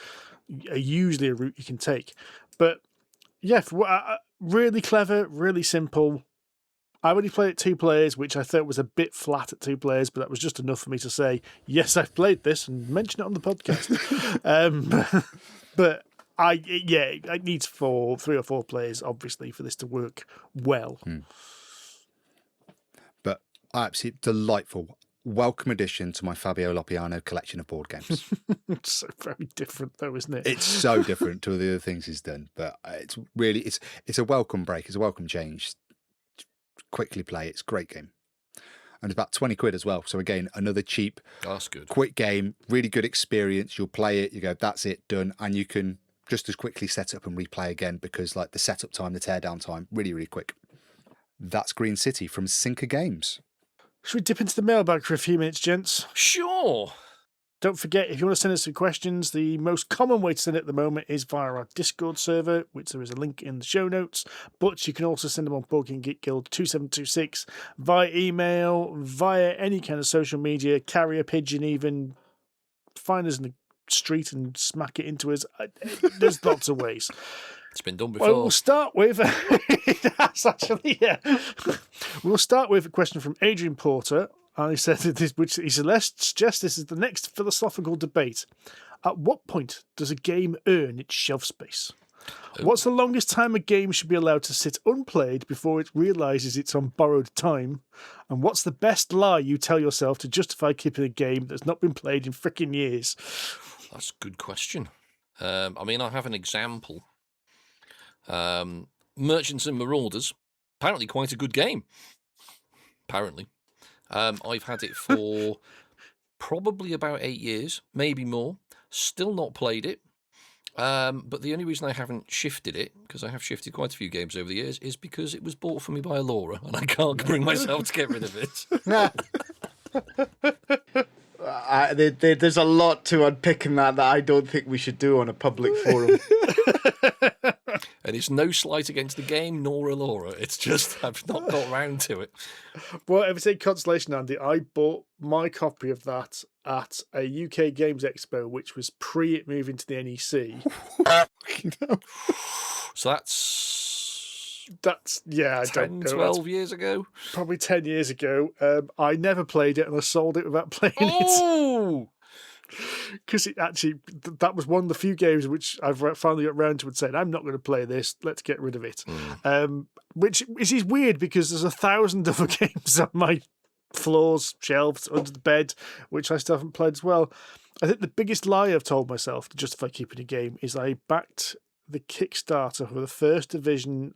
usually a route you can take. But yeah, really clever, really simple. I only played it 2 players, which I thought was a bit flat at 2 players, but that was just enough for me to say, yes, I've played this and mention it on the podcast. But it needs 3 or 4 players, obviously, for this to work well. But absolutely delightful. Welcome addition to my Fabio Lopiano collection of board games. It's so very different, though, isn't it? It's so different to the other things he's done, but it's a welcome break. It's a welcome change. Quickly play. It's a great game. And it's about 20 quid as well. So again, another cheap, that's good, quick game, really good experience. You'll play it, you go, that's it, done. And you can just as quickly set up and replay again because like the setup time, the teardown time, really, really quick. That's Green City from UK Games. Should we dip into the mailbag for a few minutes, gents? Sure. Don't forget, if you want to send us some questions, the most common way to send it at the moment is via our Discord server, which there is a link in the show notes. But you can also send them on Board Game Geek Guild 2726 via email, via any kind of social media, carrier pigeon even. Find us in the street and smack it into us. There's lots of ways. It's been done before. Well, we'll start with... That's actually, yeah. We'll start with a question from Adrian Porter. And he said, he suggests this is the next philosophical debate. At what point does a game earn its shelf space? What's the longest time a game should be allowed to sit unplayed before it realises it's on borrowed time? And what's the best lie you tell yourself to justify keeping a game that's not been played in frickin' years? That's a good question. I mean, I have an example. Merchants and Marauders, apparently quite a good game. Apparently. I've had it for probably about 8 years, maybe more. Still not played it. But the only reason I haven't shifted it, because I have shifted quite a few games over the years, is because it was bought for me by a Laura, and I can't bring myself to get rid of it. There's a lot to unpick in that I don't think we should do on a public forum. And it's no slight against the game nor a Laura. It's just I've not got round to it. Well, if it's a consolation, Andy, I bought my copy of that at a UK Games Expo, which was pre it moving to the NEC. So that's yeah, I 10, don't know. 12 years ago? Probably 10 years ago. I never played it and I sold it without playing it. Because it actually, that was one of the few games which I've finally got round to and said, I'm not going to play this, let's get rid of it. Which is weird because there's 1,000 other games on my floors, shelves, under the bed, which I still haven't played as well. I think the biggest lie I've told myself to justify keeping a game is I backed the Kickstarter for the first edition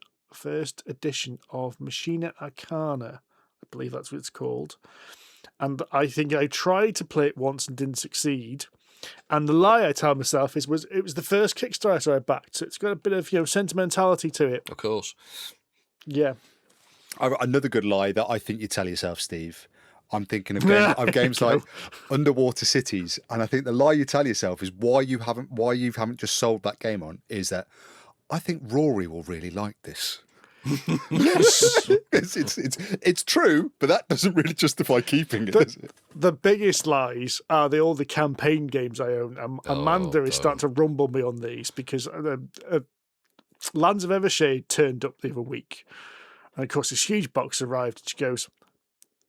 of Machina Arcana. I believe that's what it's called. And I think I tried to play it once and didn't succeed. And the lie I tell myself it was the first Kickstarter I backed. So it's got a bit of sentimentality to it. Of course. Yeah. Another good lie that I think you tell yourself, Steve. I'm thinking of games like Underwater Cities, and I think the lie you tell yourself is why you haven't just sold that game on is that I think Rory will really like this. It's true, but that doesn't really justify keeping it, does it? The biggest lies are all the campaign games I own. Amanda is starting to rumble me on these because Lands of Evershade turned up the other week. And of course, this huge box arrived and she goes,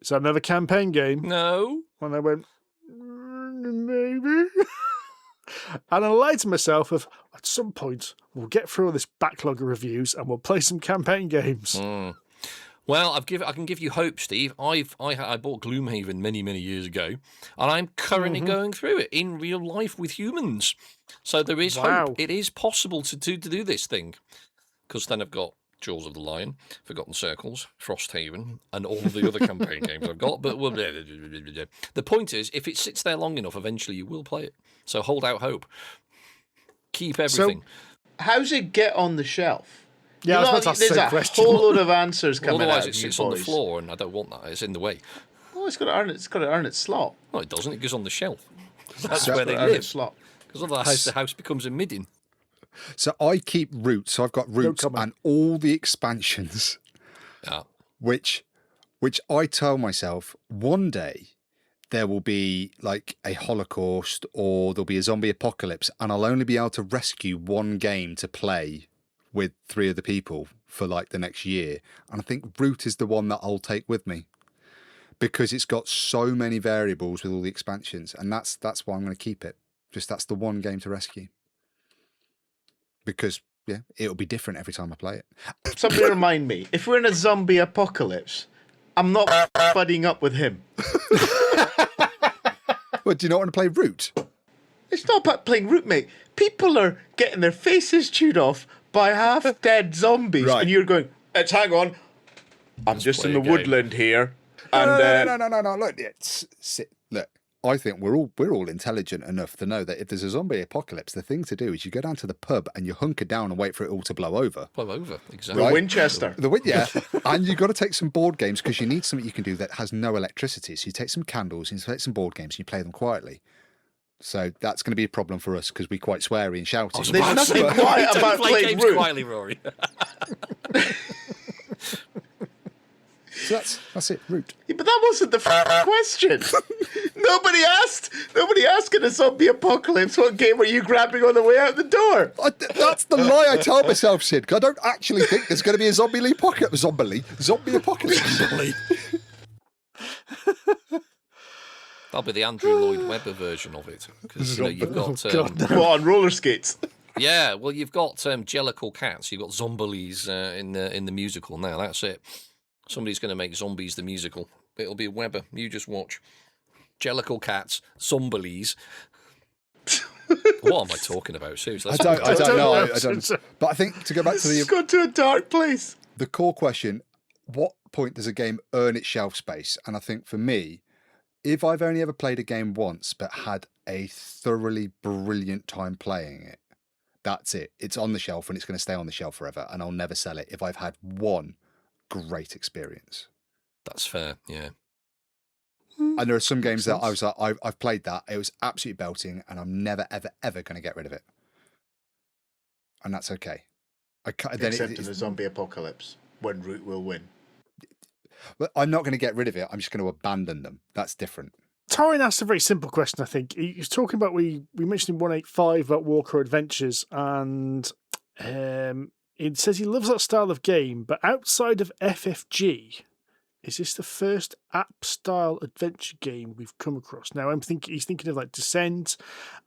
is that another campaign game? No. And I went, maybe. And I lied to myself of, at some point, we'll get through all this backlog of reviews and we'll play some campaign games. Well, I can give you hope, Steve. I bought Gloomhaven many, many years ago, and I'm currently going through it in real life with humans. So there is hope. It is possible to do this thing. Because then I've got Jaws of the Lion, Forgotten Circles, Frosthaven, and all the other campaign games I've got. But the point is, if it sits there long enough, eventually you will play it. So hold out hope. Keep everything. So, how's it get on the shelf? Yeah, I was about to ask the question. There's a whole load of answers coming Otherwise, out it sits on the floor, and I don't want that. It's in the way. Well, it's got to earn its slot. No, it doesn't. It goes on the shelf. That's where they live. Because otherwise, the house becomes a midden. So I keep Roots. So I've got Roots and all the expansions. Yeah. Which I tell myself one day there will be like a Holocaust or there'll be a zombie apocalypse, and I'll only be able to rescue one game to play with 3 other people for like the next year. And I think Root is the one that I'll take with me because it's got so many variables with all the expansions, and that's why I'm going to keep it. Just that's the one game to rescue. Because, yeah, it'll be different every time I play it. Somebody remind me, if we're in a zombie apocalypse, I'm not buddying up with him. What, do you not want to play Root? It's not about playing Root, mate. People are getting their faces chewed off by half-dead zombies, right. And you're going, hang on, I'm just in the woodland here. And No. Look, look. I think we're all intelligent enough to know that if there's a zombie apocalypse, the thing to do is you go down to the pub and you hunker down and wait for it all to blow over. Blow over, exactly. Right? Winchester. Yeah. And you've got to take some board games because you need something you can do that has no electricity. So you take some candles and you take some board games and you play them quietly. So that's going to be a problem for us because we're quite sweary and shouty. There's nothing quiet about play playing games Root. quietly, Rory. So that's it, Root. Yeah, but that wasn't the question. Nobody asked in a zombie apocalypse what game were you grabbing on the way out the door. That's the lie I tell myself, Sid. 'Cause I don't actually think there's going to be a zombie apocalypse. That'll be the Andrew Lloyd Webber version of it, because you've got What, on roller skates? yeah, well, you've got Jellicle Cats, you've got Zombies in the musical now. That's it. Somebody's going to make Zombies the musical. It'll be Webber. You just watch. Jellicle Cats, Zombies. What am I talking about? Seriously, I don't know. But I think to go back to It's gone to a dark place. the core question: what point does a game earn its shelf space? And I think for me, if I've only ever played a game once but had a thoroughly brilliant time playing it, that's it. It's on the shelf and it's going to stay on the shelf forever, and I'll never sell it if I've had one great experience. That's fair. Yeah. And there are some games that I was like, I've played that. It was absolutely belting, and I'm never, ever, ever going to get rid of it. And that's okay. Except in a zombie apocalypse, when Root will win. But I'm not going to get rid of it. I'm just going to abandon them. That's different. Torin asked a very simple question, I think. He was talking about, we mentioned in 185 about Walker Adventures, and he says he loves that style of game, but outside of FFG, is this the first app-style adventure game we've come across? Now, he's thinking of like Descent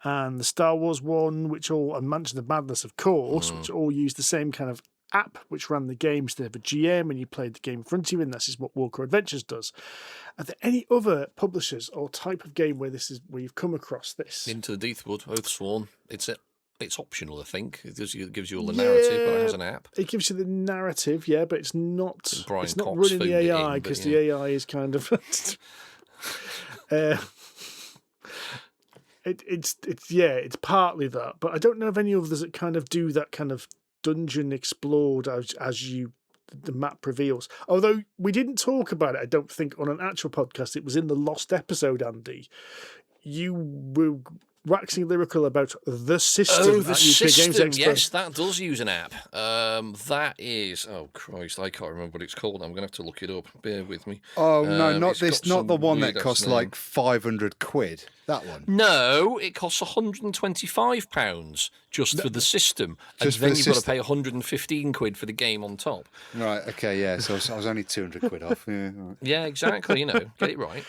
and the Star Wars one, and Mansion of Madness, of course, which all use the same kind of app which ran the game. So they have a GM and you played the game in front of you, and this is what Walker Adventures does. Are there any other publishers or type of game where you've come across this? Into the Deathwood, Oathsworn. It's optional, I think. It gives you all the narrative, but it has an app. It gives you the narrative, yeah, but it's not. Brian It's not Cox running the phoned it AI in, because but the AI is kind of. It's partly that, but I don't know of any others that kind of do that kind of dungeon explored as the map reveals. Although we didn't talk about it, I don't think, on an actual podcast. It was in the lost episode, Andy. You were waxing lyrical about the system. Oh, the at UK system. Games Expo. Yes, that does use an app. That is. Oh Christ, I can't remember what it's called. I'm going to have to look it up. Bear with me. Oh no, not it's this, got not the some one that weird-ass costs name. like 500 quid. That one. No, it costs £125 just for the system, and Just for then the you've got to system. pay 115 quid for the game on top. Right. Okay. Yeah. So I was only 200 quid off. Yeah. Right. Yeah, exactly. Get it right.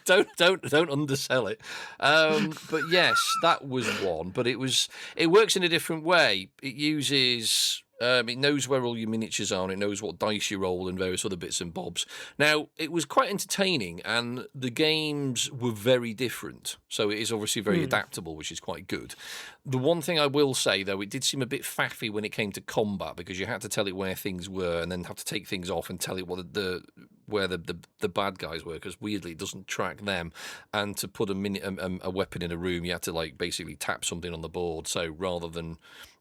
Don't undersell it. But yes, that was one. But it works in a different way. It uses. It knows where all your miniatures are, and it knows what dice you roll and various other bits and bobs. Now, it was quite entertaining, and the games were very different. So it is obviously very adaptable, which is quite good. The one thing I will say, though, it did seem a bit faffy when it came to combat, because you had to tell it where things were and then have to take things off and tell it where the bad guys were, because weirdly it doesn't track them. And to put a weapon in a room, you had to basically tap something on the board. So rather than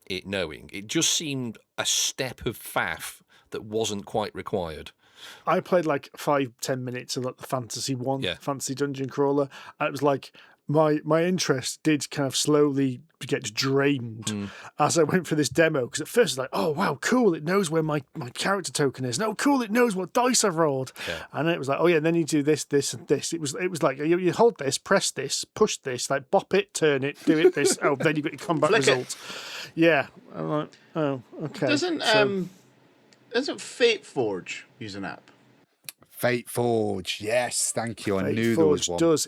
it knowing, it just seemed a step of faff that wasn't quite required. I played like 5-10 minutes of like the fantasy one, fantasy dungeon crawler. And it was like my interest did kind of slowly get drained as I went through this demo, because at first it's like, oh wow, cool, it knows where my character token is. No, cool, it knows what dice I've rolled. And then it was like, oh yeah, and then you do this, this, and this. It was like you hold this, press this, push this, like bop it, turn it, do it this. Oh, then you got your combat Flick result. Yeah. I'm like, oh, okay. Doesn't Fate Forge use an app? Fate Forge. Yes. Thank you. I Fate knew there was Forge one. does.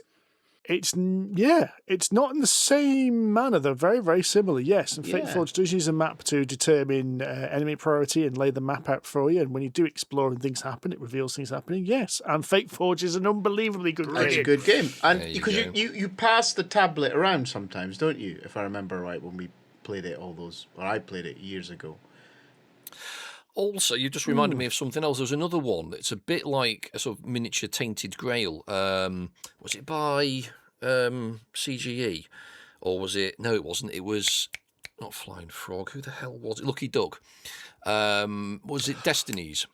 It's not in the same manner. They're very, very similar, yes. And Fate Forge does use a map to determine enemy priority and lay the map out for you. And when you do explore and things happen, it reveals things happening, yes. And Fate Forge is an unbelievably good game. It's a good game. And because go. you pass the tablet around sometimes, don't you? If I remember right, when we played it I played it years ago. Also, you just reminded me of something else. There's another one that's a bit like a sort of miniature Tainted Grail. Was it by CGE? Or was it... No, it wasn't. It was not Flying Frog. Who the hell was it? Lucky Duck. Was it Destinies?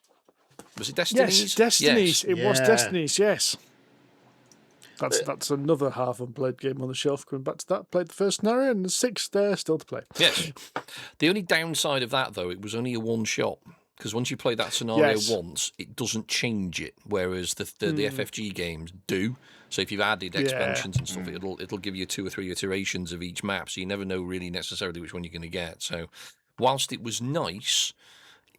Was it Destinies? Yes, Destinies. Yes. It was Destinies, yes. That's another half unplayed game on the shelf. Going back to that, played the first scenario and the 6 there still to play. Yes. The only downside of that, though, it was only a one-shot. Because once you play that scenario once, it doesn't change it, whereas the FFG games do. So if you've added expansions and stuff, it'll give you 2 or 3 iterations of each map, so you never know really necessarily which one you're going to get. So whilst it was nice,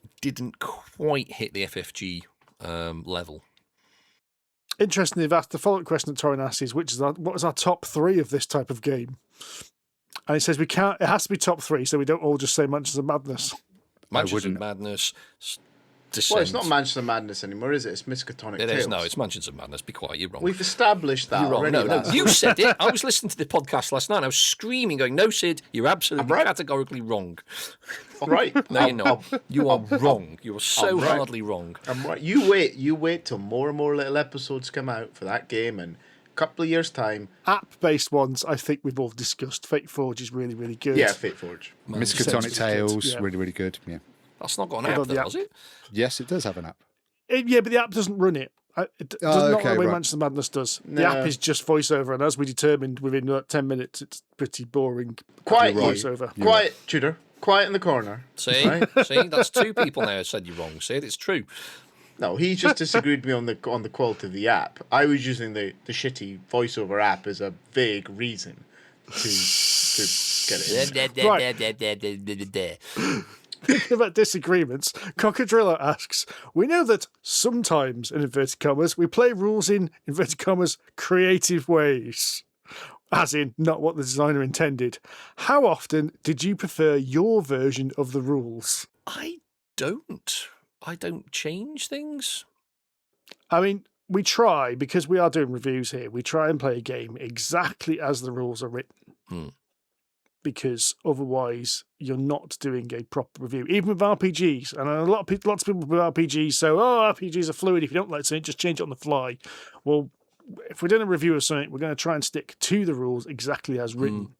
it didn't quite hit the FFG level. Interestingly, that's the follow-up question that Torin asks is, what is our top 3 of this type of game? And he says it has to be top 3, so we don't all just say Manchester Madness. Manchester Madness, Descent. Well, it's not Manchester Madness anymore, is it? It's Miskatonic Tales. It is, no, it's Manchester Madness. Be quiet, you're wrong. We've established that already. No, you said it. I was listening to the podcast last night and I was screaming, going, no, Sid, you're absolutely categorically wrong. Right. No, you're not. You are wrong. You are so hardly wrong. I'm right. You wait till more and more little episodes come out for that game, and a couple of years' time. App-based ones, I think we've all discussed. Fate Forge is really, really good. Yeah, Fate Forge. Miskatonic Tales, really, really good. Yeah. That's not got an app, though, has it? Yes, it does have an app. Yeah, but the app doesn't run it. It does not the way Manchester Madness does. No. The app is just voiceover, and as we determined within 10 minutes, it's pretty boring. Quiet voiceover. Quiet, Tudor. Quiet in the corner. See? Right? See? That's 2 people now said you're wrong, Sid. It's true. No, he just disagreed with me on the quality of the app. I was using the shitty voiceover app as a vague reason to get it. Right. Thinking about disagreements, Cockadrillo asks, we know that sometimes, in inverted commas, we play rules in, inverted commas, creative ways. As in, not what the designer intended. How often did you prefer your version of the rules? I don't change things. I mean, we try, because we are doing reviews here, we try and play a game exactly as the rules are written. Because otherwise you're not doing a proper review, even with RPGs. And lots of people with RPGs say, RPGs are fluid. If you don't like something, just change it on the fly. Well, if we're doing a review of something, we're going to try and stick to the rules exactly as written.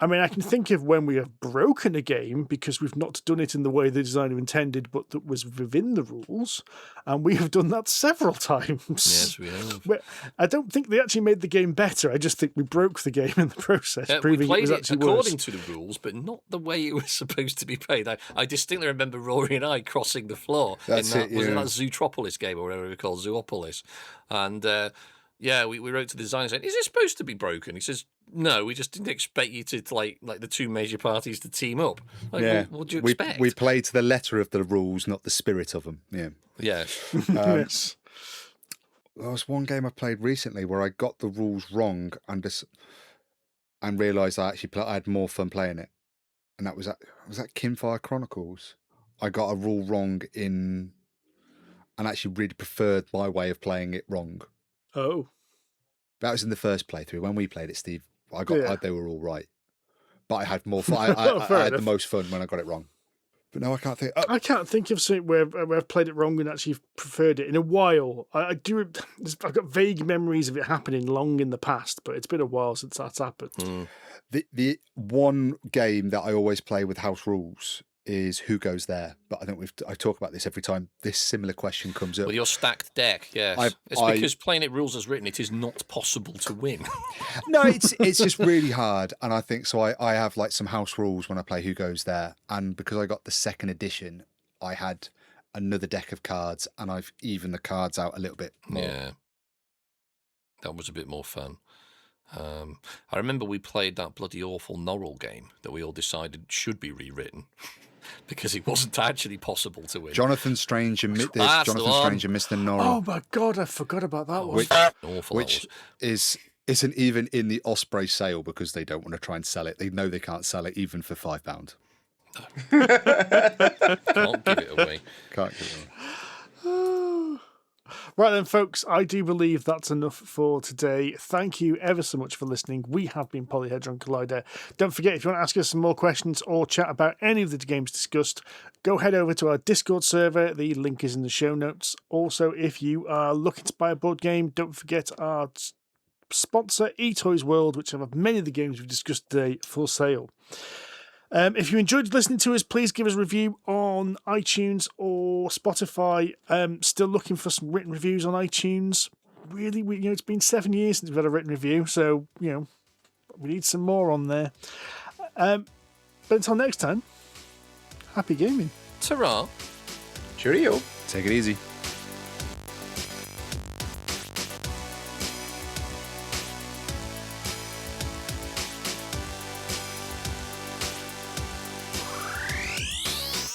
I mean, I can think of when we have broken a game because we've not done it in the way the designer intended, but that was within the rules. And we have done that several times. Yes, we have. I don't think they actually made the game better. I just think we broke the game in the process, proving we played it was actually according worse. to the rules, but not the way it was supposed to be played. I distinctly remember Rory and I crossing the floor was it that Zootropolis game or whatever it was called, Zoopolis. And we wrote to the designer saying, is it supposed to be broken? He says, no, we just didn't expect you to like the 2 major parties to team up. What do you expect? We played to the letter of the rules, not the spirit of them. Yeah. Yeah. Yes. There was one game I played recently where I got the rules wrong and realised I had more fun playing it. And that was that Kinfire Chronicles. I got a rule wrong and actually really preferred my way of playing it wrong. Oh. That was in the first playthrough. When we played it, Steve, they were all right. But I had more fun. I had the most fun when I got it wrong. But no, I can't think. I can't think of something where I've played it wrong and actually preferred it in a while. I've got vague memories of it happening long in the past, but it's been a while since that's happened. The one game that I always play with house rules is Who Goes There, but I think I talk about this every time this similar question comes up. Well, your stacked deck, yes. Because playing it rules as written, it is not possible to win. No, it's just really hard, and I think so. I have like some house rules when I play Who Goes There, and because I got the 2nd edition, I had another deck of cards, and I've evened the cards out a little bit more. Yeah, that was a bit more fun. I remember we played that bloody awful Norrell game that we all decided should be rewritten. Because it wasn't actually possible to win. Jonathan Strange and Mr. Norrell. Oh my God, I forgot about that one. Which isn't even in the Osprey sale because they don't want to try and sell it. They know they can't sell it even for £5. No. Can't give it away. Can't give it away. Right then, folks, I do believe that's enough for today. Thank you ever so much for listening. We have been Polyhedron Collider. Don't forget, if you want to ask us some more questions or chat about any of the games discussed, go head over to our Discord server. The link is in the show notes. Also, if you are looking to buy a board game, don't forget our sponsor, eToys World, which have many of the games we've discussed today for sale. If you enjoyed listening to us, please give us a review on iTunes or Spotify. Still looking for some written reviews on iTunes. really, it's been 7 years since we've had a written review, so we need some more on there. But until next time, happy gaming. Ta-ra. Cheerio. Take it easy.